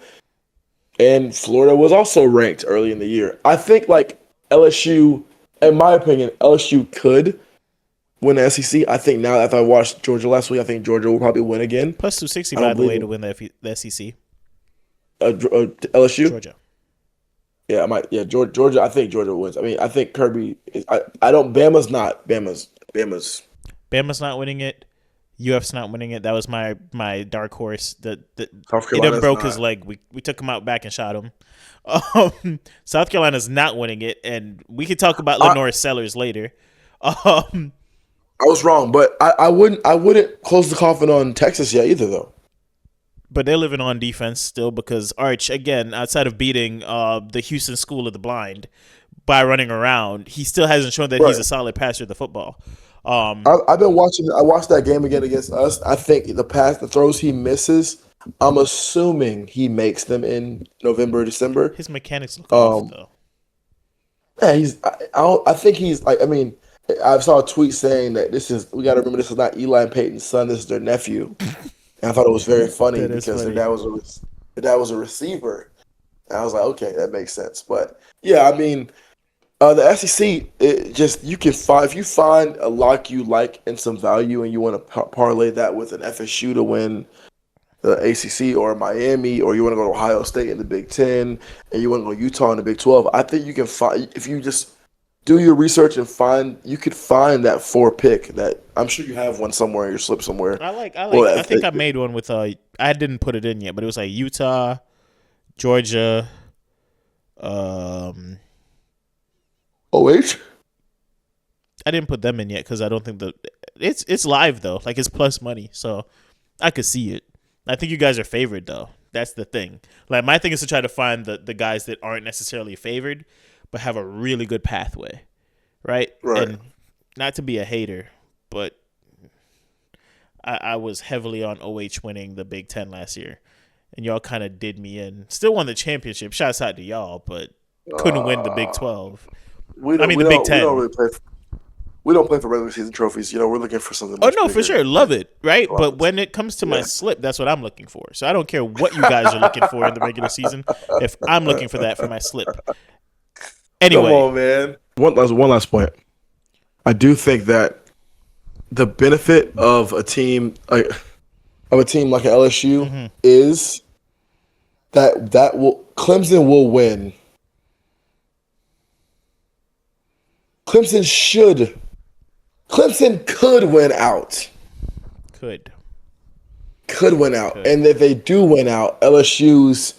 and Florida was also ranked early in the year. I think like LSU, in my opinion, LSU could win the SEC. I think now after I watched Georgia last week, I think Georgia will probably win again. Plus 260 by the way to win the SEC. LSU, Georgia. Yeah, I might. Yeah, Georgia. I think Georgia wins. I mean, I think Kirby. I don't. Bama's not. Bama's not winning it. UF's not winning it. That was my dark horse. That South he Carolina's done broke not. his leg. We took him out back and shot him. South Carolina's not winning it, and we could talk about Lenore Sellers later. I was wrong, but I wouldn't close the coffin on Texas yet either, though. But they're living on defense still because Arch, again, outside of beating the Houston School of the Blind by running around, he still hasn't shown that he's a solid passer of the football. I've been watching. I watched that game again against us. I think the throws he misses, I'm assuming he makes them in November, December. His mechanics look off though. Yeah, I think he's like. I mean, I saw a tweet saying that we got to remember this is not Eli and Peyton's son. This is their nephew. And I thought it was very funny because their dad was a receiver. And I was like, okay, that makes sense. But yeah, I mean, the SEC, if you find a lock you like and some value, and you want to parlay that with an FSU to win the ACC or Miami, or you want to go to Ohio State in the Big Ten, and you want to go Utah in the Big 12, I think you can find, if you just do your research and you could find that 4 pick that I'm sure you have one somewhere in your slip somewhere. I think I made one with I didn't put it in yet, but it was like Utah, Georgia, OH? I didn't put them in yet because I don't think it's live though. Like it's plus money, so I could see it. I think you guys are favored though. That's the thing. Like my thing is to try to find the guys that aren't necessarily favored, but have a really good pathway, right? Right. And not to be a hater, but I was heavily on OH winning the Big Ten last year, and y'all kind of did me in. Still won the championship. Shouts out to y'all, but couldn't win the Big 12. The Big 10. We don't play for regular season trophies. We're looking for something. Oh no, for sure, love it, right? But when it comes to my slip, that's what I'm looking for. So I don't care what you guys are looking for in the regular season. If I'm looking for that for my slip. Anyway, come on, man. One last point. I do think that the benefit of a team like LSU is that Clemson will win. Clemson could win out. Could win out. And if they do win out, LSU's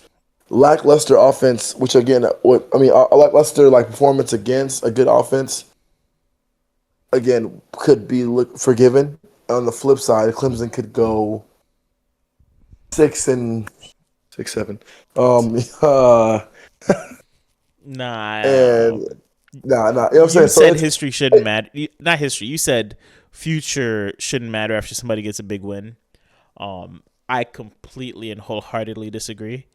lackluster offense, which again, a lackluster performance against a good offense, again, could be forgiven. On the flip side, Clemson could go 6-7. Nah. And nah. You know what I'm saying? You said history shouldn't matter. Not history. You said future shouldn't matter after somebody gets a big win. I completely and wholeheartedly disagree.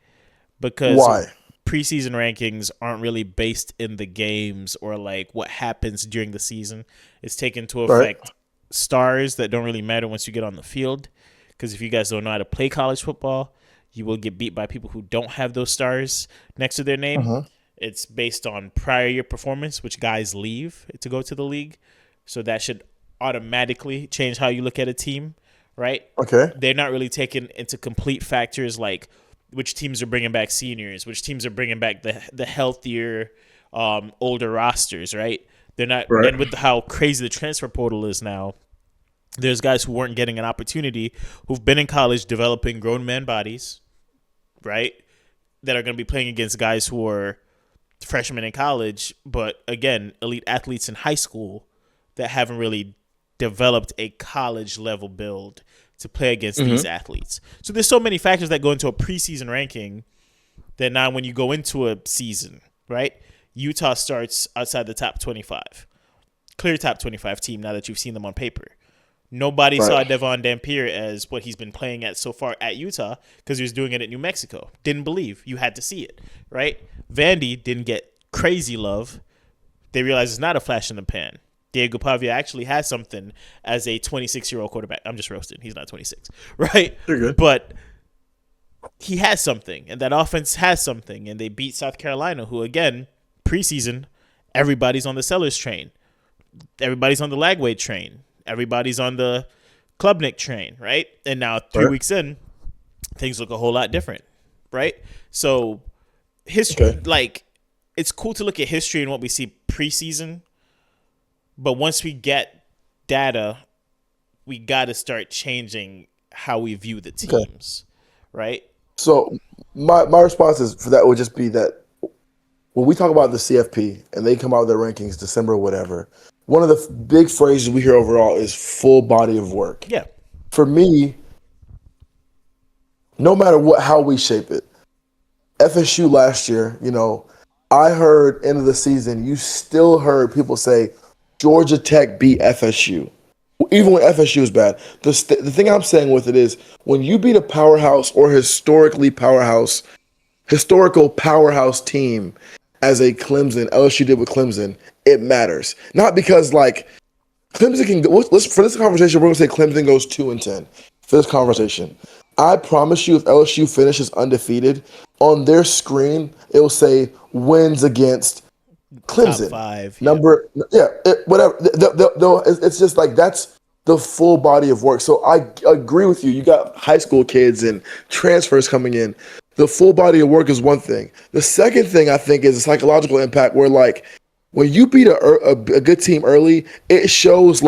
Because why? Preseason rankings aren't really based in the games or like what happens during the season. It's taken to affect stars that don't really matter once you get on the field. Because if you guys don't know how to play college football, you will get beat by people who don't have those stars next to their name. It's based on prior year performance, which guys leave to go to the league. So that should automatically change how you look at a team, right? Okay. They're not really taking into complete factors like which teams are bringing back seniors, which teams are bringing back the healthier, older rosters, right? They're not, and with how crazy the transfer portal is now, there's guys who weren't getting an opportunity, who've been in college developing grown man bodies, right? That are going to be playing against guys who are freshmen in college, but again, elite athletes in high school that haven't really developed a college level build to play against these athletes. So there's so many factors that go into a preseason ranking that now when you go into a season, right? Utah starts outside the top 25. Clear top 25 team now that you've seen them on paper. Nobody saw Devon Dampier as what he's been playing at so far at Utah because he was doing it at New Mexico. Didn't believe. You had to see it, right? Vandy didn't get crazy love, they realize it's not a flash in the pan. Diego Pavia actually has something as a 26-year-old quarterback. I'm just roasting. He's not 26, right? You're good. But he has something, and that offense has something, and they beat South Carolina, who, again, preseason, everybody's on the Sellers train. Everybody's on the Lagway train. Everybody's on the Klubnik train, right? And now 3 weeks in, things look a whole lot different, right? So history, it's cool to look at history and what we see preseason, but once we get data, we got to start changing how we view the teams, right? So my response is for that would just be that when we talk about the CFP and they come out with their rankings December or whatever, one of the big phrases we hear overall is full body of work. Yeah. For me, no matter how we shape it, FSU last year, I heard end of the season, you still heard people say Georgia Tech beat FSU. Even when FSU is bad. The thing I'm saying with it is when you beat a powerhouse or historical powerhouse team as a Clemson, LSU did with Clemson, it matters. Not because Clemson can go. For this conversation, we're going to say Clemson goes 2-10 for this conversation. I promise you, if LSU finishes undefeated, on their screen, it will say wins against Clemson. Top 5. Whatever. It's just that's the full body of work. So I agree with you. You got high school kids and transfers coming in. The full body of work is one thing. The second thing I think is a psychological impact where when you beat a good team early, it shows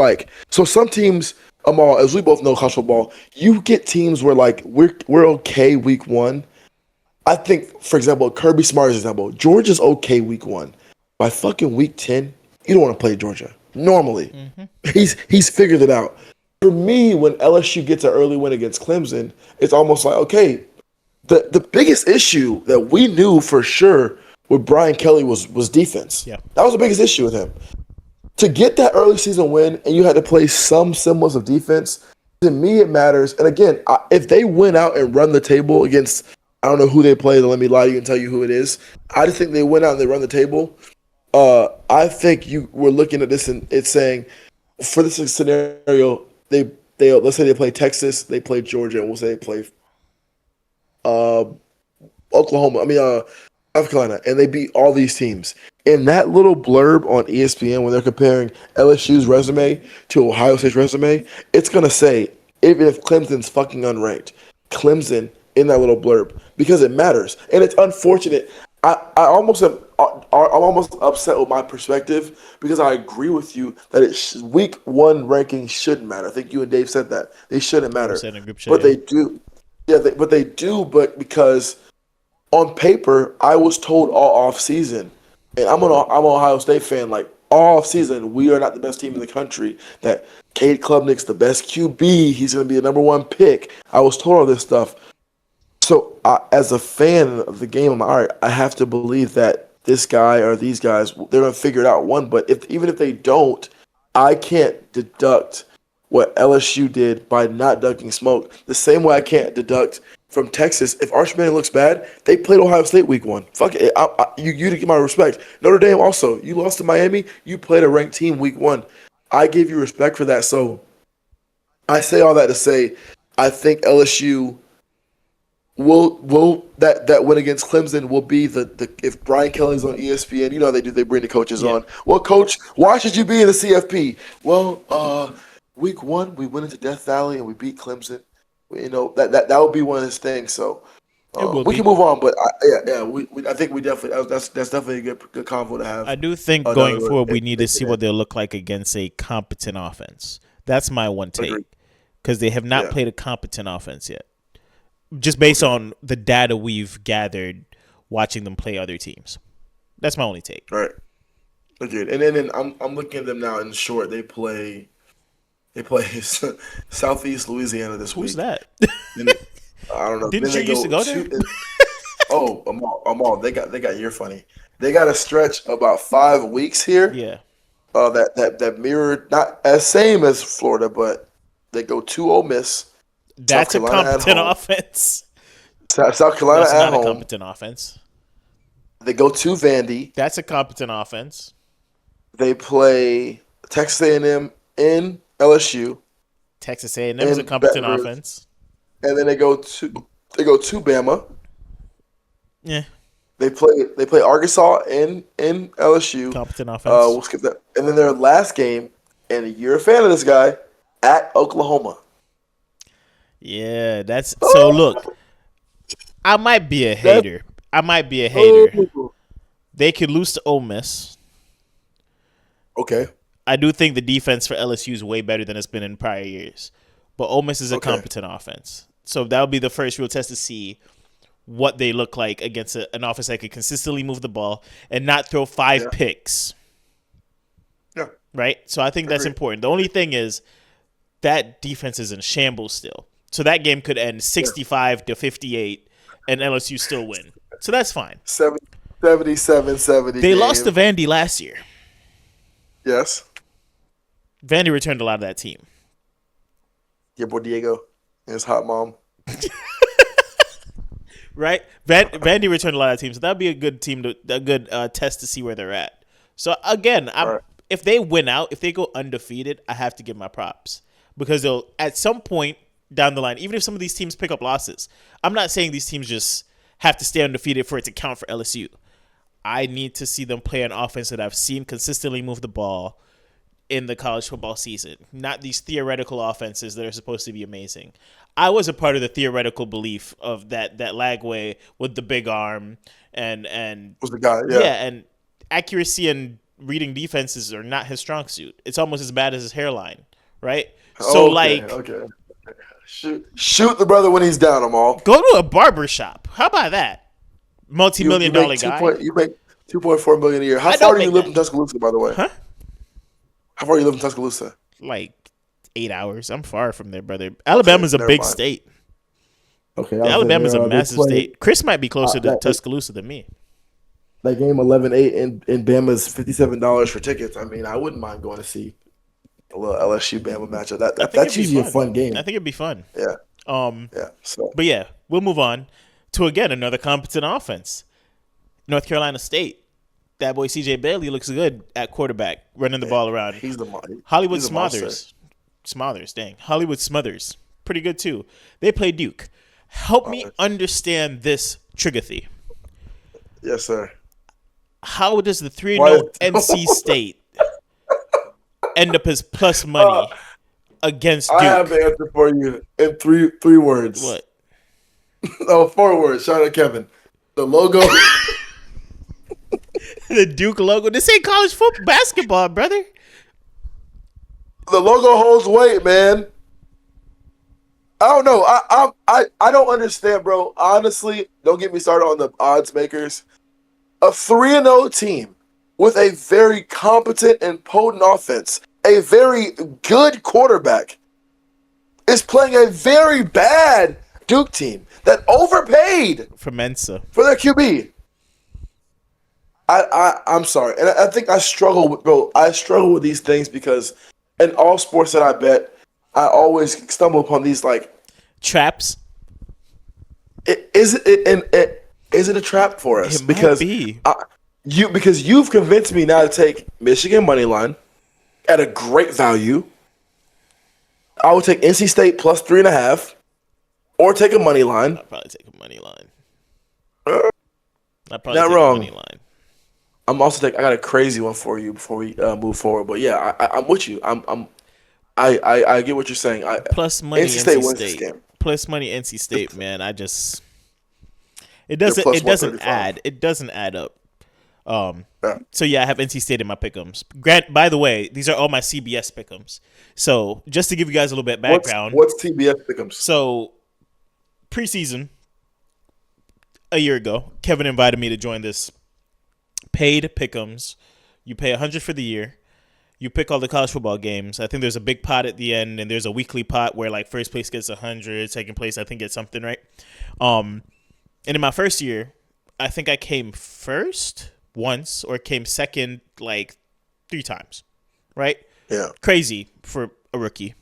so some teams, Amal, as we both know college football, you get teams where we're okay week one. I think, for example, Kirby Smart is an example. Georgia's okay week one. By fucking week 10, you don't want to play Georgia. Normally. Mm-hmm. He's figured it out. For me, when LSU gets an early win against Clemson, it's almost like, okay, the biggest issue that we knew for sure with Brian Kelly was defense. Yeah. That was the biggest issue with him. To get that early season win and you had to play some semblance of defense, to me it matters. And again, if they went out and run the table against, I don't know who they play, let me lie to you and tell you who it is. I just think they went out and they run the table. I think you were looking at this and it's saying, for this scenario, they let's say they play Texas, they play Georgia, and we'll say they play South Carolina, and they beat all these teams. In that little blurb on ESPN, when they're comparing LSU's resume to Ohio State's resume, it's going to say, even if Clemson's fucking unranked, Clemson in that little blurb, because it matters. And it's unfortunate. I'm almost upset with my perspective because I agree with you that week one ranking shouldn't matter. I think you and Dave said that. They shouldn't matter. But they do. Yeah, but because on paper, I was told all off season, and I'm an Ohio State fan, all off season, we are not the best team in the country, that Cade Klubnik's the best QB, he's going to be the number one pick. I was told all this stuff. So as a fan of the game, I'm like, all right, I have to believe that this guy or these guys, they're going to figure it out but even if they don't, I can't deduct what LSU did by not ducking smoke. The same way I can't deduct from Texas. If Arch Manning looks bad, they played Ohio State week one. Fuck it. You to give my respect. Notre Dame also. You lost to Miami. You played a ranked team week one. I give you respect for that. So I say all that to say I think LSU will that win against Clemson will be the if Brian Kelly's on ESPN, how they bring the coaches on. Well, coach, why should you be in the CFP? Well, week one we went into Death Valley and we beat Clemson. That would be one of his things. So we can move on, but I think we definitely that's definitely a good convo to have. I do think going forward we need to see what they'll look like against a competent offense. That's my one take, because they have not played a competent offense yet. Just based on the data we've gathered watching them play other teams. That's my only take. All right. Agreed. And then I'm looking at them now in short. They play Southeast Louisiana this week. Who's that? I don't know. Didn't you used to go there? Amal, they got you're funny. They got a stretch about 5 weeks here. Yeah. That mirrored, not as same as Florida, but they go to Ole Miss. That's a competent offense. South Carolina That's at not home. a competent offense. They go to Vandy. That's a competent offense. They play Texas A&M in LSU Texas A&M is a in competent Baton Rouge, offense. and then they go to Bama. Yeah, They play Arkansas in LSU. competent offense. We'll skip that. And then their last game, and you're a fan of this guy, at Oklahoma. Yeah, that's so. Look, I might be a hater. They could lose to Ole Miss. Okay. I do think the defense for LSU is way better than it's been in prior years. But Ole Miss is a Okay. competent offense. So that'll be the first real test to see what they look like against an offense that could consistently move the ball and not throw five picks. Yeah. Right? So I think that's important. The only thing is that defense is in shambles still. So that game could end 65-58 and LSU still win. So that's fine. 77-70. They lost to Vandy last year. Yes. Vandy returned a lot of that team. Your boy Diego and his hot mom. Right? Vandy returned a lot of teams. So that'd be a good team, a good test to see where they're at. So again, if they win out, if they go undefeated, I have to give my props. Because they'll, at some point down the line, even if some of these teams pick up losses, I'm not saying these teams just have to stay undefeated for it to count for LSU. I need to see them play an offense that I've seen consistently move the ball in the college football season, not these theoretical offenses that are supposed to be amazing. I was a part of the theoretical belief of that Lagway with the big arm and was the guy, and accuracy and reading defenses are not his strong suit. It's almost as bad as his hairline, right? So okay. Shoot the brother when he's down, Amal. Go to a barber shop. How about that? Multi-million-dollar guy. You make $2.4 million a year. How far do you live in Tuscaloosa, by the way? Huh? How far do you live in Tuscaloosa? Like 8 hours. I'm far from there, brother. Alabama's a big state. Okay. Alabama's a massive state. Chris might be closer to Tuscaloosa than me. That game 11-8 in Bama's $57 for tickets. I mean, I wouldn't mind going to see a little LSU Bama matchup. That's usually a fun game. I think it'd be fun. Yeah. But yeah, we'll move on to again another competent offense. North Carolina State. That boy CJ Bailey looks good at quarterback, running the ball around. He's the money. Hollywood Smothers. Dang. Hollywood Smothers. Pretty good too. They play Duke. Help me understand this trigathy. Yes, sir. How does the 3-0 NC State end up as plus money against Duke? I have the answer for you in three words. What? 4 words. Shout out Kevin. The logo. The Duke logo. This ain't college football basketball, brother. The logo holds weight, man. I don't know. I don't understand, bro. Honestly, don't get me started on the odds makers. A 3-0 team with a very competent and potent offense, a very good quarterback, is playing a very bad Duke team that overpaid for Mensa for their QB. I'm sorry, and I think I struggle with these things because in all sports that I bet, I always stumble upon these like traps. Is it a trap for us? It because might be. Because you've convinced me now to take Michigan money line at a great value. I would take NC State plus 3.5, or take a money line. I'd probably take a money line. Not wrong. Money line. I got a crazy one for you before we move forward. But yeah, I'm with you. I get what you're saying. Plus money NC State wins State. this game. Plus money NC State, man. It doesn't add up. So yeah, I have NC State in my pick'ems. By the way, these are all my CBS pick'ems. So just to give you guys a little bit of background. What's CBS pick'ems? So preseason, a year ago, Kevin invited me to join this paid pick'ems. You pay $100 for the year. You pick all the college football games. I think there's a big pot at the end, and there's a weekly pot where like first place gets $100, second place I think gets something, right? And in my first year, I think I came first once or came second like 3 times, right? Yeah. Crazy for a rookie,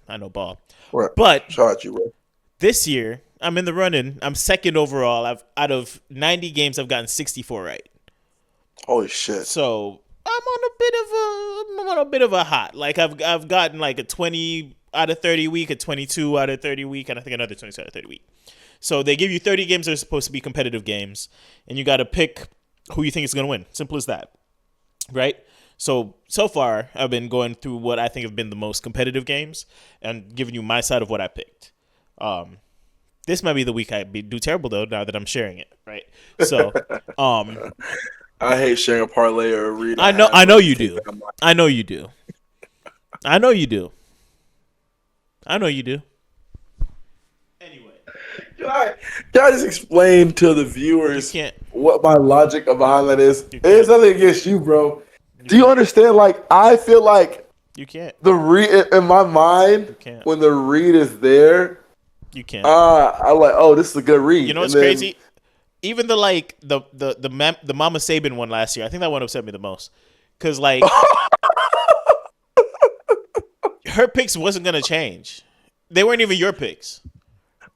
I know ball. Right. But shout out you, bro. This year, I'm in the running. I'm second overall. Out of 90 games, I've gotten 64 right. Holy shit! So I'm on a bit of a hot. Like I've gotten like a 20 out of 30 week, a 22 out of 30 week, and I think another 22 out of 30 week. So they give you 30 games that are supposed to be competitive games, and you got to pick who you think is going to win. Simple as that, right? So far, I've been going through what I think have been the most competitive games and giving you my side of what I picked. This might be the week I do terrible, though, now that I'm sharing it, right? So, I hate sharing a parlay or a read. I know you do. I know you do. I know you do. Anyway. Can I just explain to the viewers what my logic behind that is? It's nothing against you, bro. Do you understand? Like, I feel like you can't. The read in my mind when the read is there. You can't. I'm like, oh, this is a good read. You know what's crazy? Even the Mama Saban one last year, I think that one upset me the most, because like her picks wasn't gonna change. They weren't even your picks.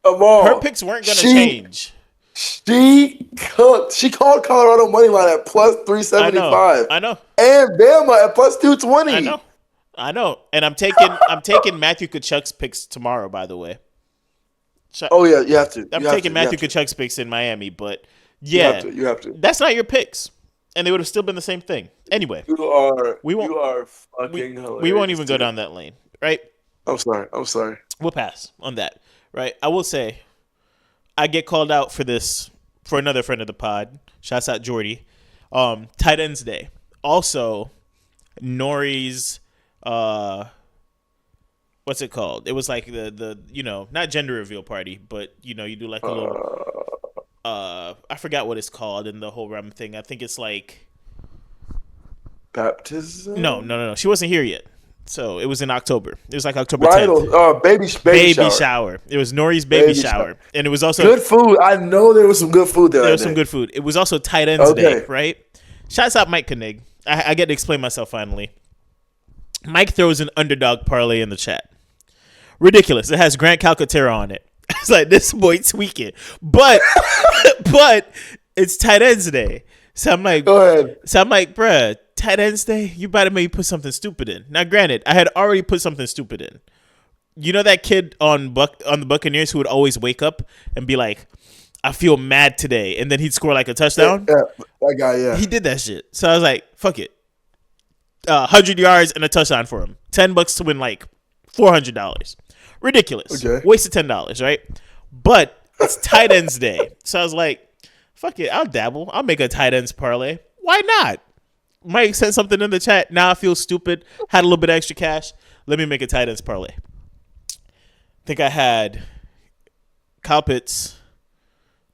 Amal, her picks weren't gonna change. She cooked. She called Colorado money line at plus 375. I know. And Bama at plus 220. I know. And I'm taking Matthew Kachuk's picks tomorrow. By the way. Oh yeah, you have to. I'm taking Matthew Kachuk's picks in Miami, but yeah, you have to. That's not your picks, and they would have still been the same thing. Anyway, you are fucking hilarious. We won't even go down that lane, right? I'm sorry. We'll pass on that, right? I will say, I get called out for this for another friend of the pod. Shouts out Jordy. Tight ends day. Also, Nori's what's it called? It was like the not gender reveal party, but you do like a little I forgot what it's called in the whole Ram thing. I think it's like baptism. No. She wasn't here yet. So it was in October. It was like October 10th. Baby shower. It was Nori's baby shower. And it was also good food. I know there was some good food there. There was some good food. It was also tight ends day, right? Shouts out Mike Koenig. I get to explain myself finally. Mike throws an underdog parlay in the chat. Ridiculous. It has Grant Calcaterra on it. It's like, this boy tweaking. But it's tight ends day. So I'm like, go ahead. So I'm like, bruh, tight ends day? You better maybe put something stupid in. Now, granted, I had already put something stupid in. You know that kid on the Buccaneers who would always wake up and be like, I feel mad today. And then he'd score like a touchdown? Yeah, that guy, yeah. He did that shit. So I was like, fuck it. 100 yards and a touchdown for him. $10 to win like $400. Ridiculous. Okay. Wasted $10, right? But it's tight ends day. So I was like, fuck it. I'll dabble. I'll make a tight ends parlay. Why not? Mike sent something in the chat. Now I feel stupid. Had a little bit of extra cash. Let me make a tight ends parlay. I think I had Kyle Pitts,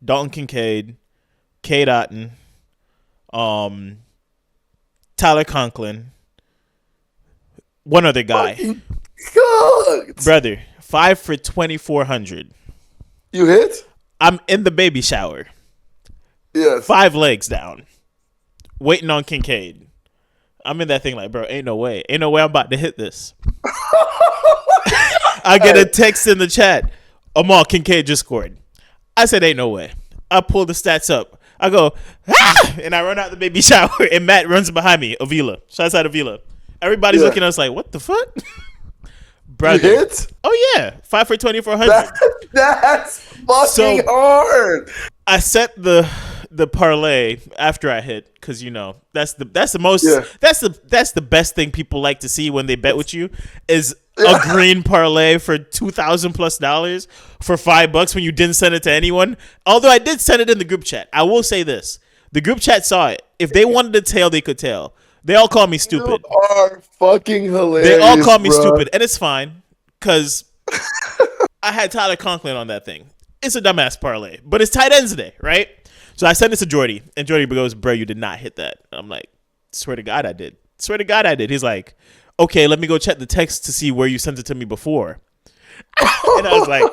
Dalton Kincaid, Cade Otton, Tyler Conklin, one other guy. Cooked. Brother, 5 for 2,400. You hit? I'm in the baby shower. Yes. 5 legs down. Waiting on Kincaid. I'm in that thing like, bro, ain't no way. Ain't no way I'm about to hit this. I get a text in the chat. Amal, Kincaid just scored. I said, ain't no way. I pull the stats up. I go, and I run out the baby shower, and Matt runs behind me. Avila. Shouts out Avila. Everybody's looking at us like, what the fuck? Brother. You hit? Oh, yeah. 5 for 2,400. That's fucking hard. I set the parlay after I hit because that's the most that's the best thing people like to see when they bet with you is a green parlay for $2,000+ for $5 when you didn't send it to anyone. Although I did send it in the group chat. I will say this: the group chat saw it. If they wanted to tail, they could tail. They all call me stupid. You are fucking hilarious. They all call me stupid, and it's fine because I had Tyler Conklin on that thing. It's a dumbass parlay, but it's tight ends today, right? So I sent it to Jordy, and Jordy goes, bro, you did not hit that. And I'm like, swear to God I did. Swear to God I did. He's like, okay, let me go check the text to see where you sent it to me before. And I was like,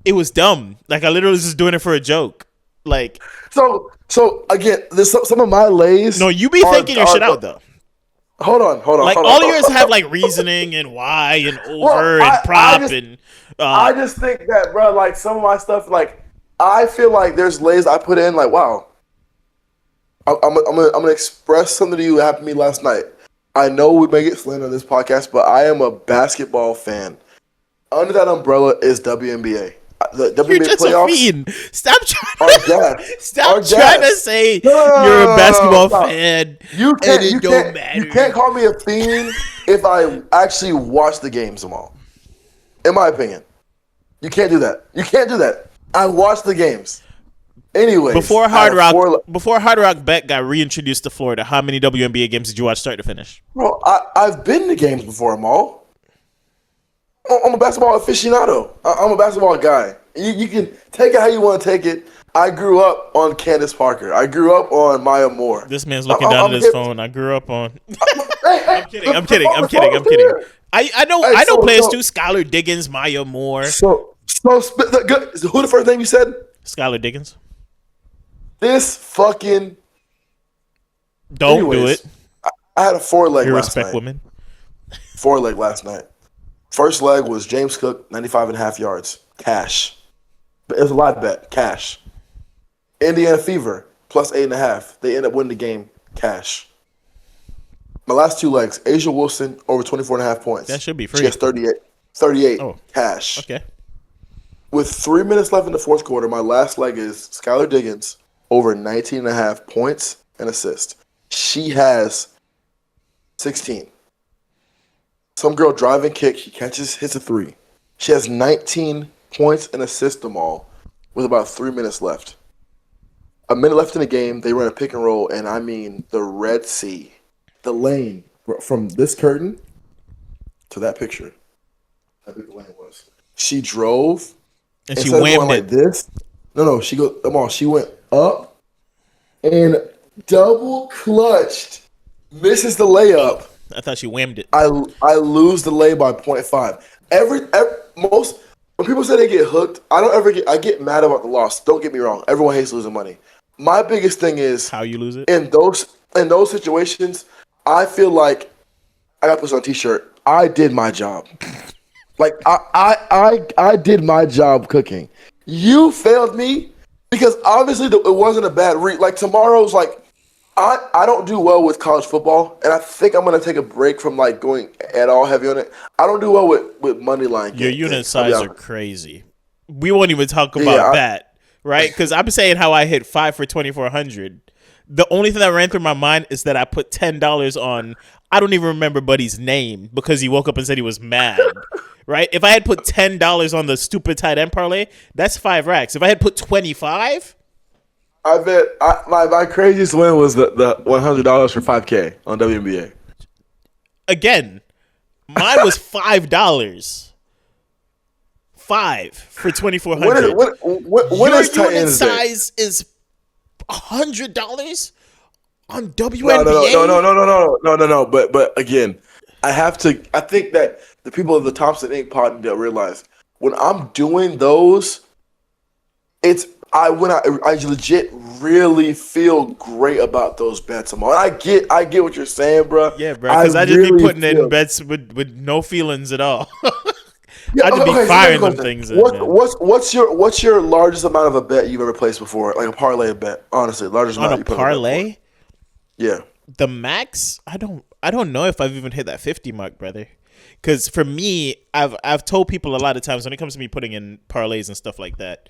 it was dumb. Like, I literally was just doing it for a joke. Like, so again, there's some of my lays. No, you be thinking your shit out, though. Hold on. Like all yours have like reasoning and why and over Well, and prop and I just think that, bro, like some of my stuff, like I feel like there's lays I put in, like wow, I'm gonna express something to you that happened to me last night. I know we may get slandered on this podcast, but I am a basketball fan. Under that umbrella is WNBA. The you're WNBA just playoffs a fiend. Stop are trying. gas. Stop Are trying to gas. say No, you're a basketball stop. fan. You And can't. it You don't can't. matter. You can't call me a fiend if I actually watch the games, Amal. In my opinion, you can't do that. You can't do that. I watch the games. Anyways, Before Hard Rock Bet got reintroduced to Florida, how many WNBA games did you watch start to finish? Bro, I've been to games before, Amal. I'm a basketball aficionado. I'm a basketball guy. You can take it how you want to take it. I grew up on Candace Parker. I grew up on Maya Moore. This man's looking down at his phone. I grew up on. I'm kidding. I know players too. Skylar Diggins, Maya Moore. So who the first name you said? Skylar Diggins. This fucking. Don't do it. I had a 4-leg last Respect night. women. 4-leg last night. First leg was James Cook, 95.5 yards. Cash. But it was a live bet. Cash. Indiana Fever, plus 8.5. They end up winning the game. Cash. My last 2 legs, Asia Wilson, over 24.5 points. That should be free. She has 38. Oh. Cash. Okay. With 3 minutes left in the fourth quarter, my last leg is Skylar Diggins, over 19.5 points and assists. She has 16. Some girl driving kick, she catches, hits a 3. She has 19 points and assists them all with about 3 minutes left. A minute left in the game, they run a pick and roll, and I mean the Red Sea, the lane from this curtain to that picture. How big the lane was. She drove. And she whammed like this. No, she went up and double clutched. Misses the layup. I thought she whammed it. I lose the lay by 0.5. Most when people say they get hooked, I get mad about the loss. Don't get me wrong. Everyone hates losing money. My biggest thing is how you lose it. In those situations, I feel like I got to put this on a t-shirt. I did my job. Like I did my job cooking. You failed me because obviously it wasn't a bad read. Like tomorrow's like I don't do well with college football, and I think I'm gonna take a break from like going at all heavy on it. I don't do well with money line. Your unit size are crazy. We won't even talk about that, right? Because I'm saying how I hit 5 for 2,400. The only thing that ran through my mind is that I put $10 on. I don't even remember Buddy's name because he woke up and said he was mad. Right? If I had put $10 on the stupid tight end parlay, that's 5 racks. If I had put 25, I bet my craziest win was the $100 for $5K on WNBA. Again, mine was $5. 5 for 2,400. What Your is tight unit end size is $100 on WNBA. No. But again, I think that the people of the Thompson Inc. pod need to realize when I'm doing those, I legit really feel great about those bets. I get what you're saying, bro. Yeah, bro. Because I just really be putting in bets with no feelings at all. I just be firing them things. What's your largest amount of a bet you've ever placed before? Like a parlay bet, honestly, largest amount you put on a parlay. Yeah. The max, I don't know if I've even hit that 50 mark, brother. Because for me, I've told people a lot of times when it comes to me putting in parlays and stuff like that,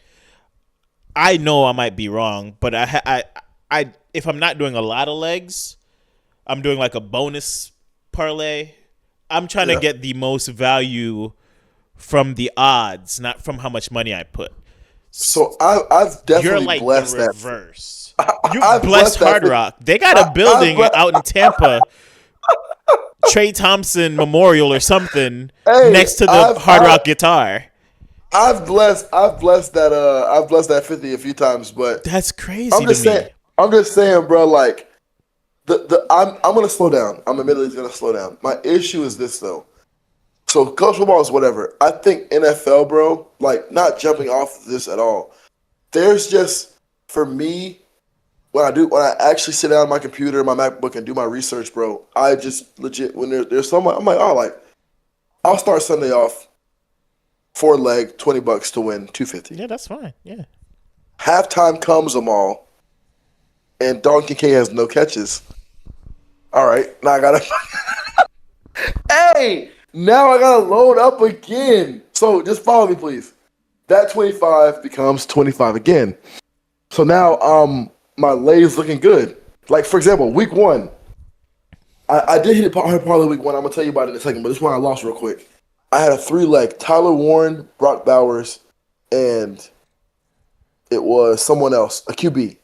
I know I might be wrong, but I if I'm not doing a lot of legs, I'm doing like a bonus parlay. I'm trying to get the most value from the odds, not from how much money I put. So I've definitely You're like blessed the that. reverse. You've blessed Hard Rock. They got a building out in Tampa, Trey Thompson Memorial or something, next to the Hard Rock guitar. I've blessed that 50 a few times, but that's crazy. I'm just saying, bro. Like I'm gonna slow down. I'm admittedly gonna slow down. My issue is this though. So college football is whatever. I think NFL, bro. Like not jumping off this at all. There's just for me, when I actually sit down on my computer, my MacBook, and do my research, bro, I just legit when there's someone, I'm like, oh, like I'll start Sunday off 4 leg, $20 to win 250. Yeah, that's fine. Yeah. Halftime comes them all, and Donkey K has no catches. All right, now I gotta. Hey, now I gotta load up again. So just follow me, please. That 25 becomes 25 again. So now my lay is looking good. Like for example, week one, I did hit a parlay week one. I'm gonna tell you about it in a second, but this one I lost real quick. I had a 3 leg: Tyler Warren, Brock Bowers, and it was someone else, a QB.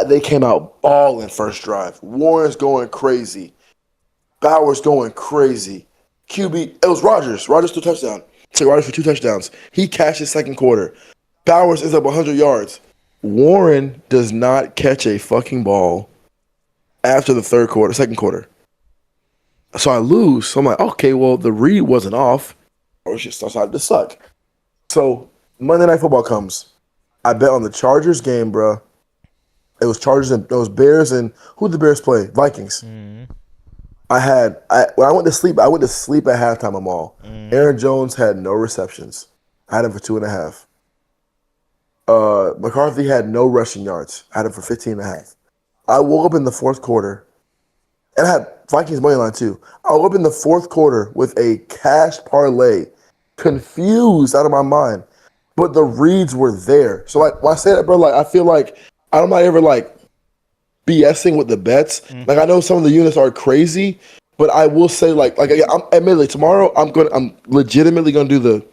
They came out balling first drive. Warren's going crazy. Bowers going crazy. QB, it was Rodgers. Rodgers 2 touchdowns. Took Rodgers for 2 touchdowns. He cashed his second quarter. Bowers is up 100 yards. Warren does not catch a fucking ball after the second quarter. So I lose. So I'm like, okay, well, the read wasn't off, or it just decided to suck. So Monday Night Football comes. I bet on the Chargers game, bro. It was Chargers and it was Bears and who did the Bears play? Vikings. Mm-hmm. When I went to sleep at halftime. Amal. Aaron Jones had no receptions. I had him for 2.5. McCarthy had no rushing yards. I had him for 15.5. I woke up in the fourth quarter, and I had Vikings money line too. I woke up in the fourth quarter with a cash parlay, confused out of my mind, but the reads were there. So like when I say that, bro, like I feel like I'm not ever like BSing with the bets. Like I know some of the units are crazy, but I will say like I'm admittedly tomorrow I'm legitimately gonna do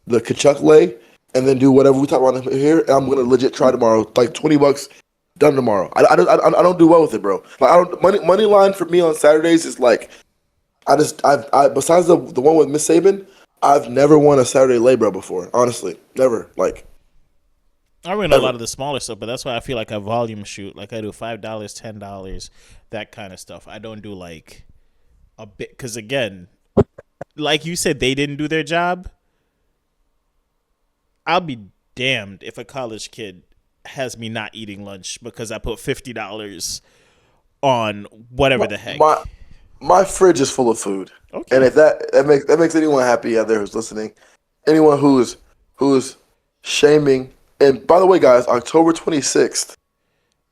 the Kachuk lay and then do whatever we talk about here, and I'm gonna legit try tomorrow, like $20 done tomorrow. I don't do well with it, bro. Like I don't money line for me on Saturdays is like I besides the one with Miss Saban, I've never won a Saturday lay, bro, before. Honestly, never. Like I win a lot of the smaller stuff, but that's why I feel like I volume shoot. Like I do $5, $10, that kind of stuff. I don't do like a bit because again, like you said, they didn't do their job. I'll be damned if a college kid has me not eating lunch because I put $50 on whatever the heck. My fridge is full of food, Okay. and if that makes anyone happy out there who's listening, anyone who's shaming. And by the way, guys, October 26th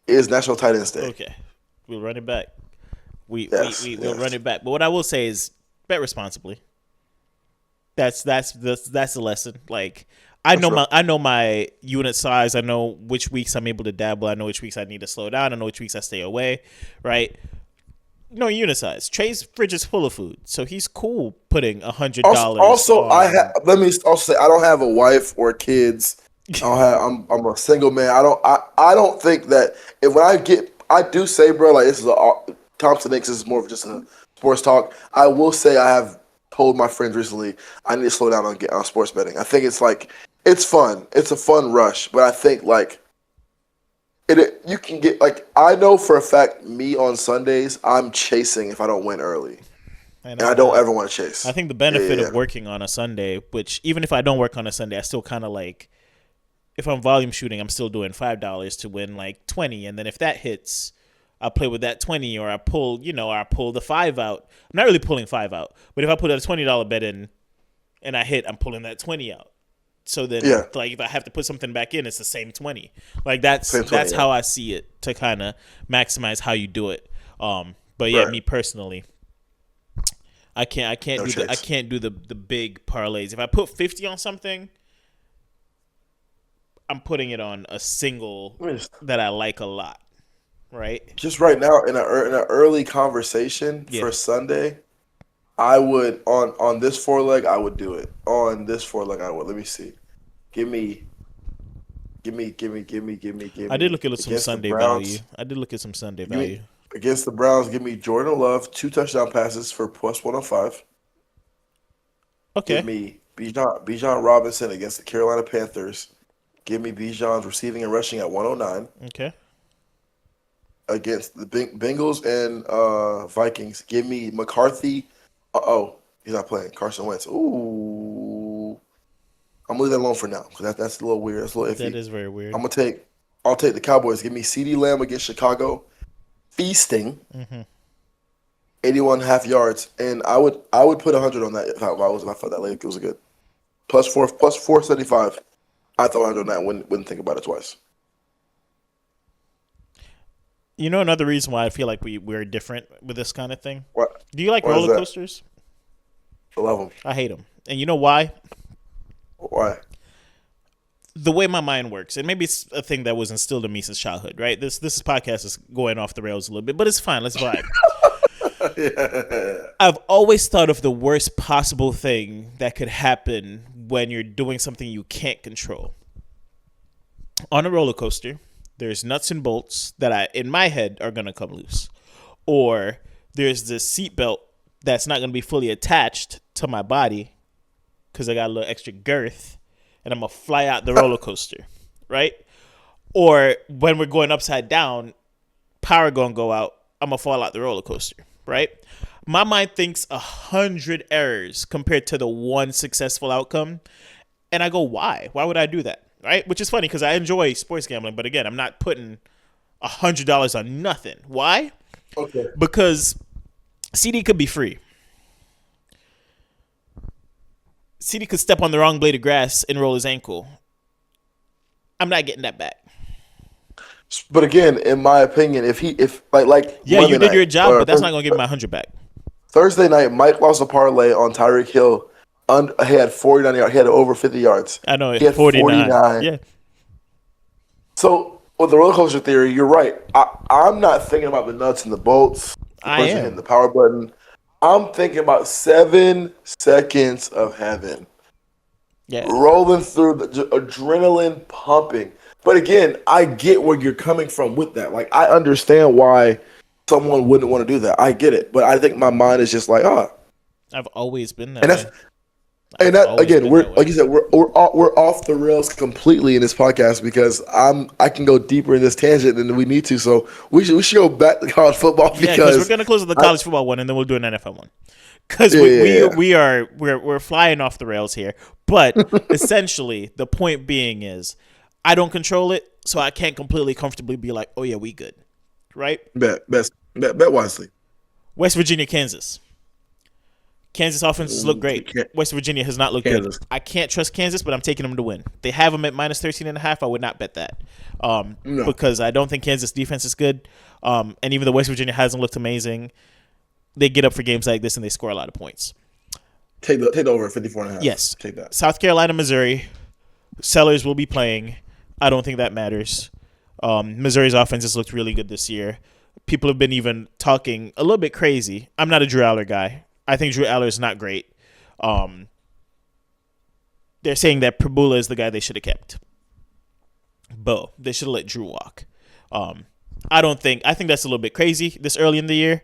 is National Tight Ends Day. Okay, we'll run it back. We'll run it back. But what I will say is bet responsibly. That's the lesson. Like I know my unit size. I know which weeks I'm able to dabble. I know which weeks I need to slow down. I know which weeks I stay away. Right. No unit size. Trey's fridge is full of food, so he's cool putting $100. Also, let me also say I don't have a wife or kids. I'm a single man. I don't think that I do say, bro, like this is Thompson thinks this is more of just a sports talk. I will say I have told my friends recently I need to slow down on sports betting. I think it's like it's fun. It's a fun rush, but I think like you can get like I know for a fact me on Sundays I'm chasing if I don't win early. And I don't ever want to chase. I think the benefit of working on a Sunday, which even if I don't work on a Sunday, I still kind of like if I'm volume shooting, I'm still doing $5 to win like 20, and then if that hits, I'll play with that 20, or I pull the 5 out. I'm not really pulling 5 out, but if I put a $20 bet in and I hit, I'm pulling that 20 out. So then, like if I have to put something back in, it's the same 20. Like that's how I see it to kind of maximize how you do it. But yeah, me personally, I can't do the big parlays. If I put 50 on something, I'm putting it on a single that I like a lot, right? Just right now in an early conversation for Sunday, I would on this 4 leg I would do it. On this 4 leg I would. Let me see. Give me. I did look at some Sunday value. Against the Browns, give me Jordan Love 2 touchdown passes for plus 105. Okay. Give me Bijan Robinson against the Carolina Panthers. Give me Bijan's receiving and rushing at 109. Okay. Against the Bengals and Vikings, give me McCarthy. He's not playing. Carson Wentz. Ooh. I'm gonna leave that alone for now because that's a little weird. That's a little iffy. That is very weird. I'm gonna take I'll take the Cowboys. Give me CeeDee Lamb against Chicago, feasting, 81.5 yards, and I would put 100 on that if I thought that it was good. Plus 475. I thought 100 on that. Wouldn't think about it twice. You know another reason why I feel like we're different with this kind of thing? What? Do you like Why is roller that? coasters? I love them. I hate them. And you know why? Why? The way my mind works, and maybe it's a thing that was instilled in me since childhood, right? This podcast is going off the rails a little bit, but it's fine. Let's vibe. Yeah. I've always thought of the worst possible thing that could happen when you're doing something you can't control. On a roller coaster, there's nuts and bolts that in my head are going to come loose. Or there's this seatbelt that's not going to be fully attached to my body because I got a little extra girth and I'm going to fly out the roller coaster, right? Or when we're going upside down, power going to go out, I'm going to fall out the roller coaster, right? My mind thinks 100 errors compared to the one successful outcome. And I go, why? Why would I do that? Right? Which is funny because I enjoy sports gambling. But again, I'm not putting $100 on nothing. Why? Okay. Because CD could be free. CD could step on the wrong blade of grass and roll his ankle. I'm not getting that back. But again, in my opinion, if yeah, Monday you did your night, job, but that's not gonna give me my 100 back. Thursday night, Mike lost a parlay on Tyreek Hill. He had 49 yards. He had over 50 yards. I know. He had 49. Yeah. So with the roller coaster theory, you're right. I'm not thinking about the nuts and the bolts. Hitting the power button. I'm thinking about 7 seconds of heaven. Yeah. Rolling through the adrenaline pumping. But again, I get where you're coming from with that. Like, I understand why someone wouldn't want to do that. I get it. But I think my mind is just like, I've always been that way. And that again, we're like you said, we're off the rails completely in this podcast because I can go deeper in this tangent than we need to. So we should go back to college football because we're gonna close with the college football one and then we'll do an NFL one. Because we're flying off the rails here. But essentially, the point being is, I don't control it, so I can't completely comfortably be like, oh yeah, we good, right? Bet wisely. West Virginia, Kansas. Kansas offenses look great. West Virginia has not looked good. I can't trust Kansas, but I'm taking them to win. They have them at minus 13.5. I would not bet that because I don't think Kansas defense is good. And even though West Virginia hasn't looked amazing, they get up for games like this and they score a lot of points. Take the over 54.5. Yes. Take that. South Carolina, Missouri. Sellers will be playing. I don't think that matters. Missouri's offense has looked really good this year. People have been even talking a little bit crazy. I'm not a Drew Aller guy. I think Drew Aller is not great. They're saying that Pabula is the guy they should have kept. Bo, they should have let Drew walk. I think that's a little bit crazy this early in the year.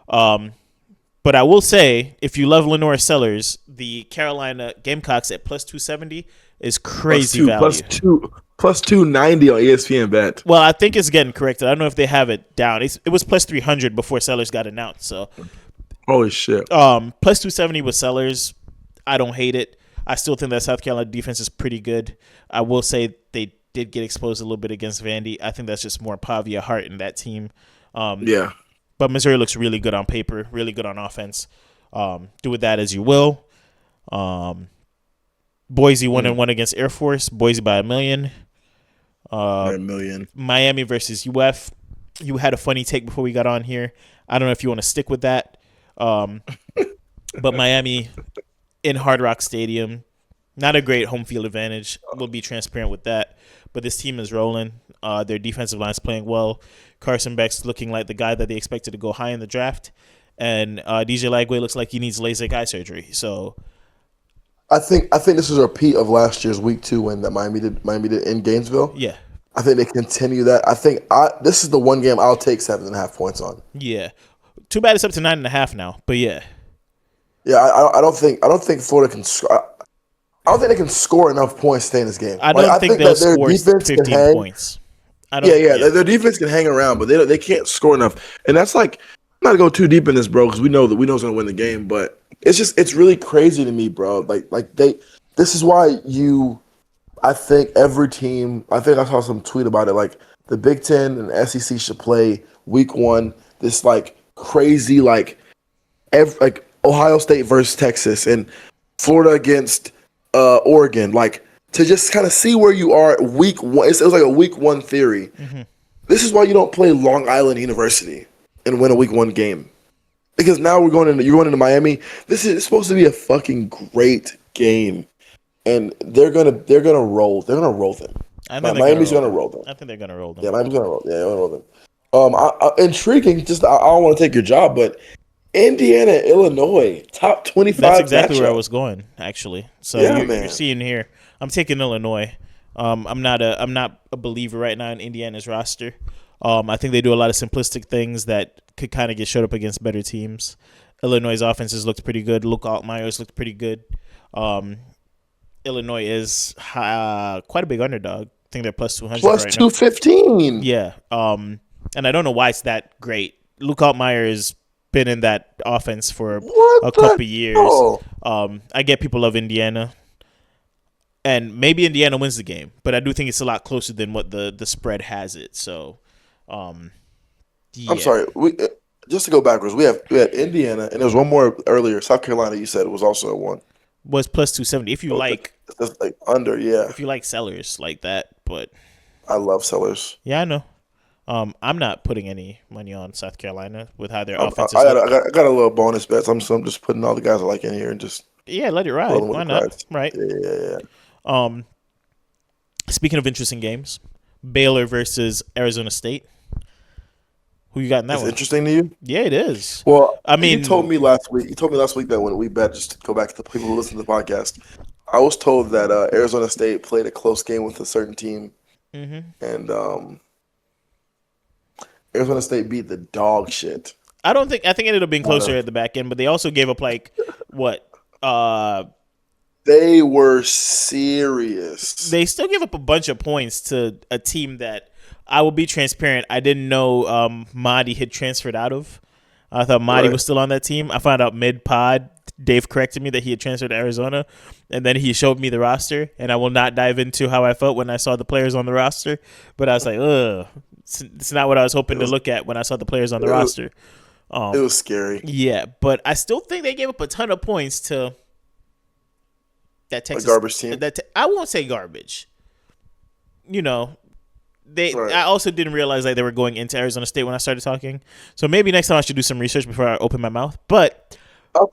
But I will say, if you love Lenore Sellers, the Carolina Gamecocks at plus 270 is crazy value. Plus 290 on ESPN Bet. Well, I think it's getting corrected. I don't know if they have it down. It was plus 300 before Sellers got announced. So, holy shit. Plus 270 with Sellers. I don't hate it. I still think that South Carolina defense is pretty good. I will say they did get exposed a little bit against Vandy. I think that's just more Pavia Hart in that team. Yeah. But Missouri looks really good on paper, really good on offense. Do with that as you will. Boise 1-1 against Air Force. Boise by 1 million. By 1 million. Miami versus UF. You had a funny take before we got on here. I don't know if you want to stick with that. But Miami in Hard Rock Stadium, not a great home field advantage. We'll be transparent with that. But this team is rolling. Their defensive line is playing well. Carson Beck's looking like the guy that they expected to go high in the draft. And DJ Lagway looks like he needs LASIK eye surgery. So I think this is a repeat of last year's week 2 win that Miami did in Gainesville. Yeah. I think they continue that. I think this is the one game I'll take 7.5 points on. Yeah. Too bad it's up to 9.5 now, but yeah. Yeah, I don't think Florida can score. I don't think they can score enough points to stay in this game. I don't think they'll score 15 points. Their defense can hang around, but they can't score enough. And that's like, I'm not gonna go too deep in this, bro, because we know who's gonna win the game. But it's really crazy to me, bro. This is why I think every team. I think I saw some tweet about it. Like the Big Ten and SEC should play Week 1. This like crazy like Ohio State versus Texas and Florida against Oregon. Like to just kind of see where you are at Week 1. It was like a Week 1 theory. Mm-hmm. This is why you don't play Long Island University and win a Week 1 game. Because now you're going into Miami. This is supposed to be a fucking great game, and they're gonna roll. They're gonna roll them. Miami's gonna roll them. I think they're gonna roll them. Yeah, Miami's gonna roll. Yeah, they're gonna roll them. Intriguing. Just I don't want to take your job, but Indiana, Illinois, top 25. That's exactly matchup. where I was going, actually. So you're seeing here. I'm taking Illinois. I'm not a believer right now in Indiana's roster. I think they do a lot of simplistic things that could kind of get showed up against better teams. Illinois' offenses looked pretty good. Luke Altmaier's looked pretty good. Illinois is quite a big underdog. I think they're plus 200 plus right 215. Now. Yeah. And I don't know why it's that great. Luke Altmaier has been in that offense for a couple years. I get people love Indiana. And maybe Indiana wins the game, but I do think it's a lot closer than what the spread has it. So, yeah. I'm sorry. Just to go backwards, we had Indiana, and there was one more earlier. South Carolina, you said, was also a one. Was plus 270. If you that's like under, yeah. If you like sellers like that, but I love sellers. Yeah, I know. I'm not putting any money on South Carolina with how their offense is. I got a little bonus bets. I'm just putting all the guys I like in here and just let it ride. Why not? Right. Yeah. Speaking of interesting games, Baylor versus Arizona State. Who you got in that one? Interesting to you? Yeah, it is. Well, I mean, you told me last week that when we bet, just to go back to the people who listen to the podcast, I was told that Arizona State played a close game with a certain team, and Arizona State beat the dog shit. I think it ended up being closer at the back end, but they also gave up what? They were serious. They still give up a bunch of points to a team that I will be transparent. I didn't know Mahdi had transferred out of. I thought Mahdi was still on that team. I found out mid-pod, Dave corrected me that he had transferred to Arizona, and then he showed me the roster, and I will not dive into how I felt when I saw the players on the roster, but I was like, ugh. It's not what I was hoping to look at when I saw the players on the roster. It was scary. Yeah, but I still think they gave up a ton of points to that Texas. A garbage team? I won't say garbage. I also didn't realize they were going into Arizona State when I started talking. So maybe next time I should do some research before I open my mouth. But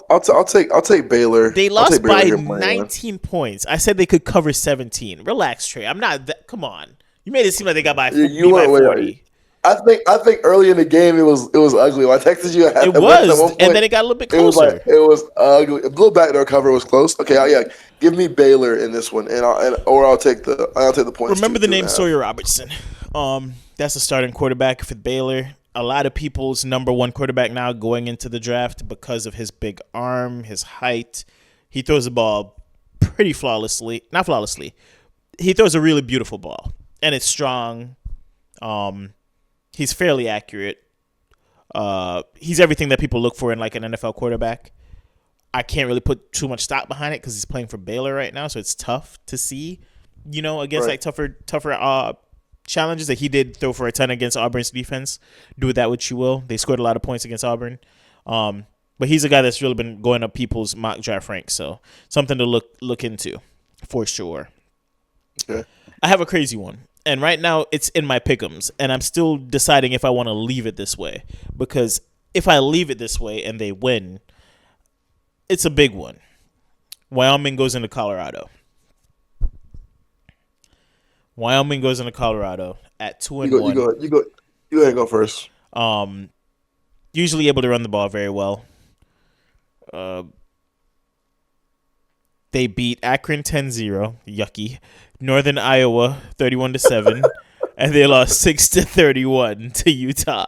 I'll take Baylor. They lost by 19 points. I said they could cover 17. Relax, Trey. I'm not that. Come on. You made it seem like they got by 40. I think early in the game it was ugly. When I texted you, it was, and then it got a little bit closer. It was ugly. A little backdoor cover was close. Okay, yeah. Give me Baylor in this one, or I'll take the points. Remember the name Sawyer Robertson? That's the starting quarterback for Baylor. A lot of people's number one quarterback now going into the draft because of his big arm, his height. He throws the ball pretty flawlessly. Not flawlessly. He throws a really beautiful ball, and it's strong. He's fairly accurate. He's everything that people look for in like an NFL quarterback. I can't really put too much stock behind it because he's playing for Baylor right now, so it's tough to see, against like tougher challenges. That he did throw for a ton against Auburn's defense. Do with that what you will. They scored a lot of points against Auburn. But he's a guy that's really been going up people's mock draft ranks, so something to look into for sure. Okay. I have a crazy one. And right now, it's in my pick'ems, and I'm still deciding if I want to leave it this way. Because if I leave it this way and they win, it's a big one. Wyoming goes into Colorado. Wyoming goes into Colorado at 2-1. You go ahead and go first. Usually able to run the ball very well. They beat Akron 10-0. Yucky. Northern Iowa 31-7, and they lost 6-31 to Utah.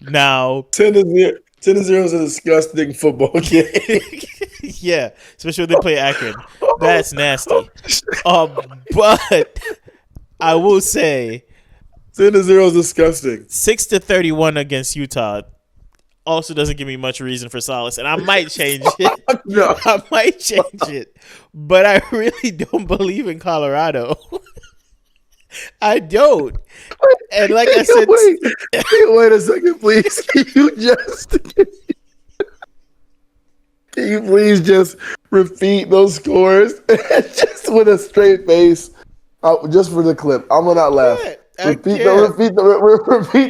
Now 10-0 is a disgusting football game. Yeah, especially when they play Akron. That's nasty. But I will say 10-0 is disgusting. 6-31 against Utah also doesn't give me much reason for solace, and I might change it. No. I might change it, but I really don't believe in Colorado. I don't. And like I said, Wait a second, please. Can you please just repeat those scores just with a straight face, just for the clip? I'm gonna not laugh. I can't. Repeat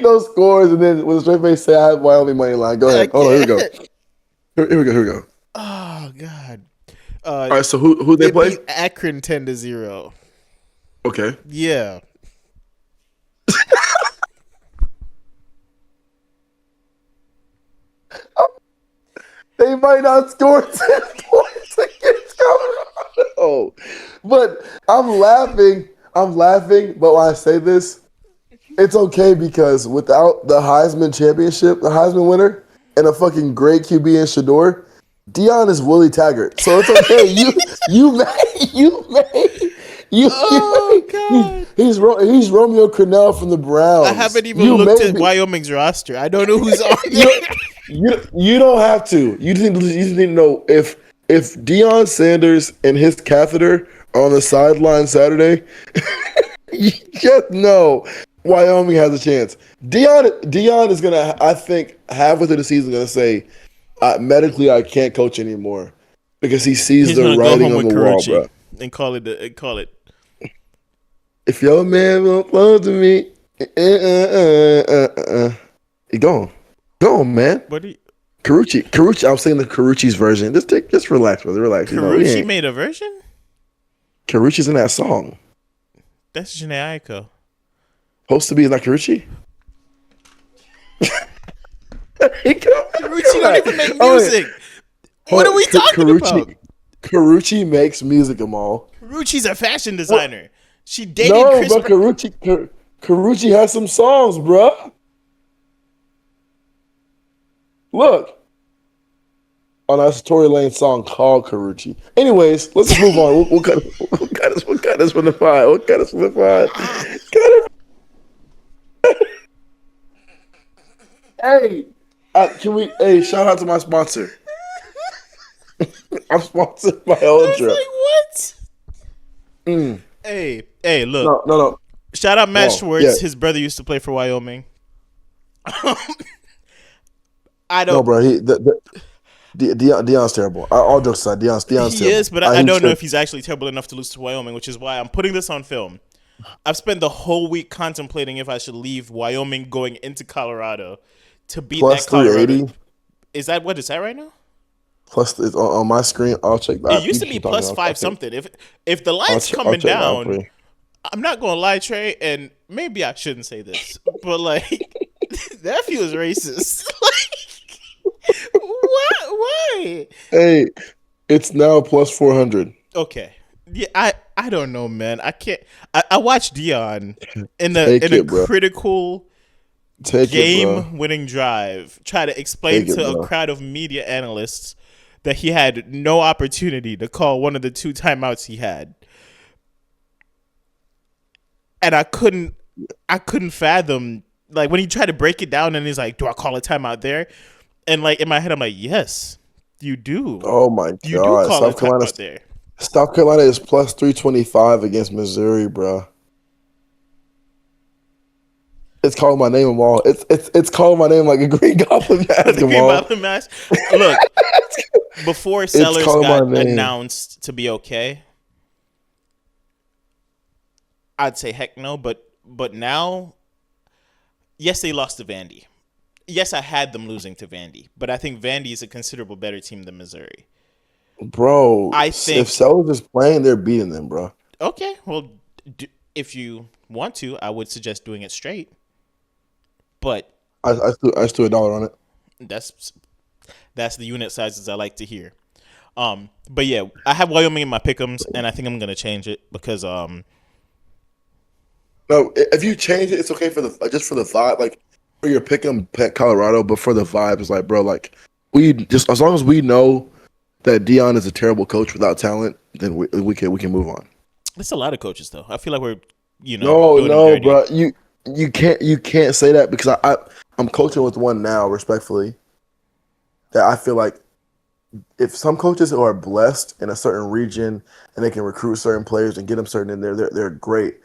those scores, and then with a straight face say I have Wyoming money line. Go I ahead. Hold on. Here we go. can't. Here we go. Oh God. All right. So who they They play? beat Akron 10-0. Okay. Yeah. They might not score 10 points against Colorado. But I'm laughing. But when I say this, it's okay because without the Heisman championship, the Heisman winner, and a fucking great QB in Shador, Dion is Willie Taggart. So it's okay. Oh God. He's Romeo Crennel from the Browns. I haven't even looked at Wyoming's roster. I don't know who's on there. You don't have to. You just need to know if Deion Sanders and his catheter are on the sideline Saturday, you just know Wyoming has a chance. Deion is gonna, I think, halfway through the season gonna say, medically I can't coach anymore because he sees the writing on the wall, bro. And call it. If your man won't close to me, he gone. Go on, man. What do you? Carucci. I'm saying the Carucci's version. Just relax, brother. Relax. Carucci made a version? Carucci's in that song. That's Janae Aiko. Supposed to be like Carucci? Carucci don't even make music. What are we talking about? Carucci makes music, Amal. Carucci's a fashion designer. What? She dated Chris. No, but Carucci has some songs, bruh. Look. Oh, that's a Tory Lane song called Carucci. Anyways, let's move on. We'll cut this from the five. Hey, Hey, shout out to my sponsor. I'm sponsored by Ultra. Like, what? Hey, look. No. Shout out Matt Schwartz. Yeah. His brother used to play for Wyoming. I don't. No, bro. Deion's terrible. All jokes aside, Deion's terrible. He is, but I don't know if he's actually terrible enough to lose to Wyoming, which is why I'm putting this on film. I've spent the whole week contemplating if I should leave Wyoming going into Colorado to beat plus that Colorado. 380. Is that what it's at right now? Plus, it's on my screen. I'll check that. It used to be plus 5 something. If the line's coming down, I'm not going to lie, Trey, and maybe I shouldn't say this, but like that feels racist. Why? Hey, it's now plus 400. Okay. Yeah, I don't know, man. I can't. I watched Deion in a critical game-winning drive try to explain to a crowd of media analysts that he had no opportunity to call one of the 2 timeouts he had, and I couldn't fathom, like, when he tried to break it down and he's like, "Do I call a timeout there?" And like in my head, I'm like, "Yes, you do." Oh my god! You do call a timeout there. South Carolina is plus 325 against Missouri, bro. It's calling my name, Amal. It's calling my name like a Green Goblin mask. The Green Goblin mask. Look, before Sellers got announced to be okay, I'd say heck no. But now, yes, they lost to Vandy. Yes, I had them losing to Vandy, but I think Vandy is a considerable better team than Missouri. Bro, I think if Sellers is playing, they're beating them, bro. Okay, well, if you want to, I would suggest doing it straight. But I threw $1 on it. That's the unit sizes I like to hear. But yeah, I have Wyoming in my pick'ems, and I think I'm gonna change it because No, if you change it, it's okay for the vibe, like for your pick'em, pick Colorado, but for the vibe, it's like, bro, like we just as long as we know that Deion is a terrible coach without talent, then we can move on. There's a lot of coaches though. I feel like we're no, bro. You can't say that because I'm coaching with one now, respectfully. That I feel like if some coaches are blessed in a certain region and they can recruit certain players and get them certain in there, they're great.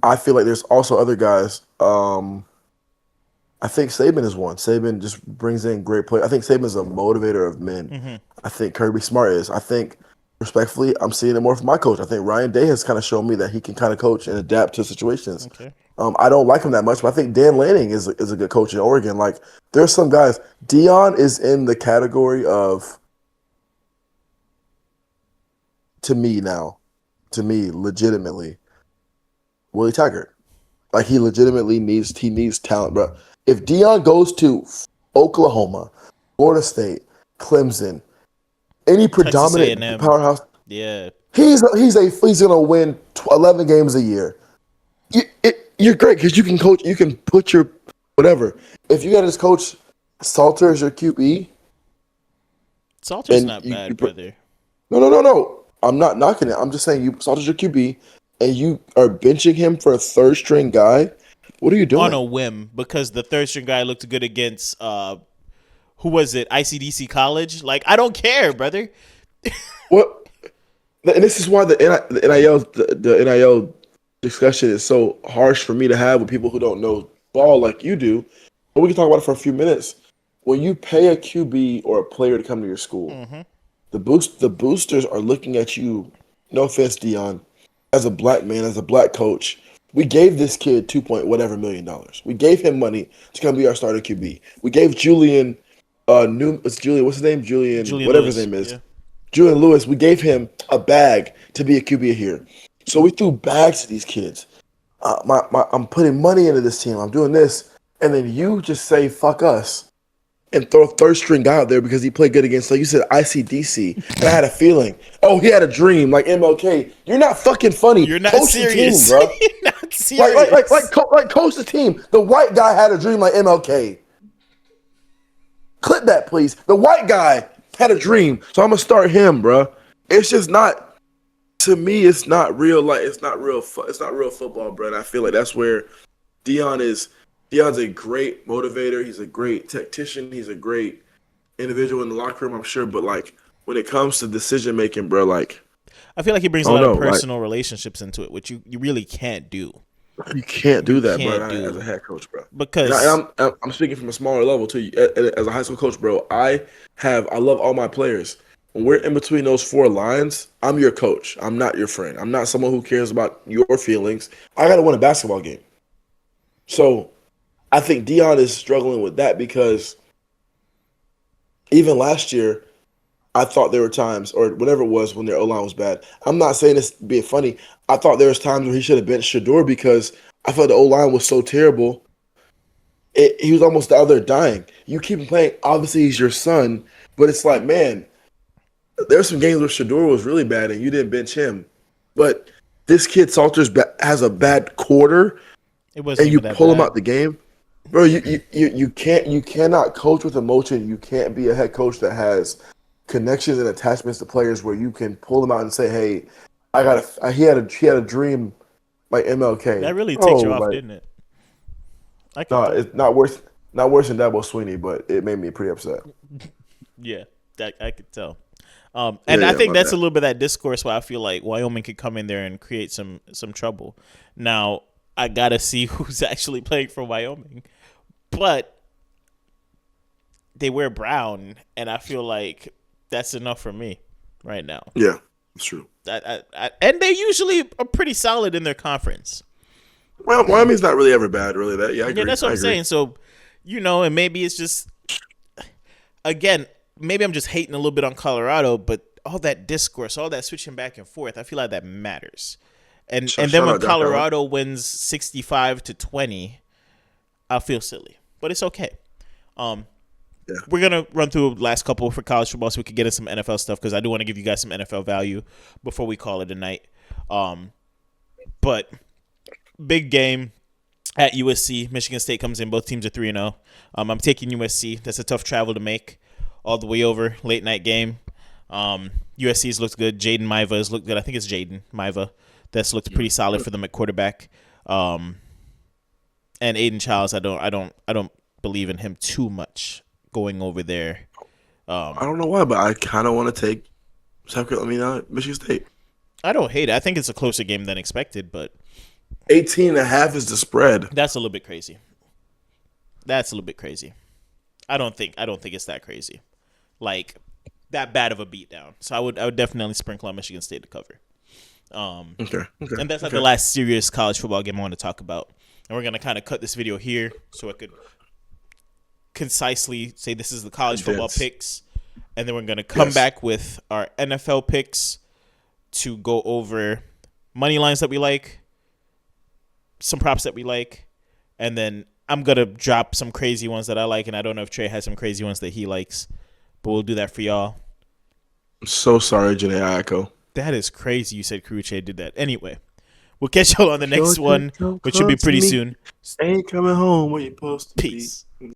I feel like there's also other guys. I think Saban is one. Saban just brings in great play. I think Saban is a motivator of men. Mm-hmm. I think Kirby Smart is. I think, respectfully, I'm seeing it more from my coach. I think Ryan Day has kind of shown me that he can kind of coach and adapt to situations. Okay. I don't like him that much, but I think Dan Lanning is a good coach in Oregon. Like, there's some guys. Dion is in the category of, to me, legitimately, Willie Taggart. Like, he legitimately needs talent, bro. If Dion goes to Oklahoma, Florida State, Clemson, any Texas predominant A&M. powerhouse, Yeah. he's gonna win 11 games a year. You're great because you can coach. You can put your whatever. If you got this coach Salter as your QB, Salter's not bad, brother. No. I'm not knocking it. I'm just saying you Salter's your QB, and you are benching him for a third string guy. What are you doing? On a whim, because the third string guy looked good against who was it? ICDC College. Like, I don't care, brother. What? And this is why the NIL discussion is so harsh for me to have with people who don't know ball like you do. But we can talk about it for a few minutes. When you pay a QB or a player to come to your school, the boosters are looking at you. No offense, Dion, as a black man, as a black coach. We gave this kid $2 million. We gave him money to come be our starter QB. We gave Julian, what's his name? Julian whatever Lewis, his name is. yeah. Julian Lewis, we gave him a bag to be a QB here. So we threw bags to these kids. I'm putting money into this team. I'm doing this. And then you just say, fuck us, and throw a third string guy out there because he played good against, like you said, ICDC. And I had a feeling, he had a dream, like MLK. You're not fucking funny. You're not coach serious. The team, bro. You're not serious. Like coach the team. The white guy had a dream like MLK. Clip that, please. The white guy had a dream, so I'm gonna start him, bro. It's just not. To me, it's not real. Like it's not real football, bro. And I feel like that's where Dion is. Dion's a great motivator. He's a great tactician. He's a great individual in the locker room, I'm sure. But like when it comes to decision making, bro, like I feel like he brings a lot of personal relationships into it, which you really can't do. You can't do that, bro. As a head coach, bro. Because I'm speaking from a smaller level too. As a high school coach, bro, I love all my players. When we're in between those four lines, I'm your coach. I'm not your friend. I'm not someone who cares about your feelings. I got to win a basketball game. So I think Dion is struggling with that because even last year, I thought there were times, or whatever it was, when their O-line was bad. I'm not saying this being funny. I thought there was times where he should have benched Shador because I felt the O-line was so terrible. He was almost out there dying. You keep him playing. Obviously, he's your son, but it's like, man, there's some games where Shador was really bad and you didn't bench him. But this kid Salters has a bad quarter, and you pull him out the game. Bro, you cannot coach with emotion. You can't be a head coach that has connections and attachments to players where you can pull them out and say, "Hey, he had a dream like MLK." That really takes you off, didn't it? It's not worse than Dabo Sweeney, but it made me pretty upset. Yeah, I could tell. And I think that's a little bit of that discourse where I feel like Wyoming could come in there and create some trouble. Now I gotta see who's actually playing for Wyoming, but they wear brown, and I feel like that's enough for me right now. Yeah, it's true. And they usually are pretty solid in their conference. Well, Wyoming's not really ever bad, really. I agree. Yeah, that's what I'm saying. So, and maybe it's just, again, maybe I'm just hating a little bit on Colorado, but all that discourse, all that switching back and forth, I feel like that matters. And then when Colorado wins 65-20, I'll feel silly, but it's okay. Yeah. We're gonna run through the last couple for college football so we can get in some NFL stuff because I do want to give you guys some NFL value before we call it a night. But big game at USC. Michigan State comes in. Both teams are 3-0. I'm taking USC. That's a tough travel to make all the way over. Late night game. USC's looked good. Jaden Maiva's looked good. I think it's Jaden Maiva. That's looked pretty solid for them at quarterback. And Aiden Childs, I don't believe in him too much going over there. I don't know why, but I kind of want to take Michigan State. I don't hate it. I think it's a closer game than expected, but 18.5 is the spread. That's a little bit crazy. I don't think it's that crazy. Like that bad of a beatdown. So I would definitely sprinkle on Michigan State to cover. Okay. And that's the last serious college football game I want to talk about. And we're gonna kind of cut this video here so I could concisely say this is the college football picks, and then we're gonna come back with our NFL picks to go over money lines that we like, some props that we like, and then I'm gonna drop some crazy ones that I like, and I don't know if Trey has some crazy ones that he likes, but we'll do that for y'all. I'm so sorry, Janae Aiko. That is crazy. You said Carucci did that. Anyway, we'll catch y'all on the next one, which will be pretty soon. Ain't coming home when you're supposed to. Peace. Be.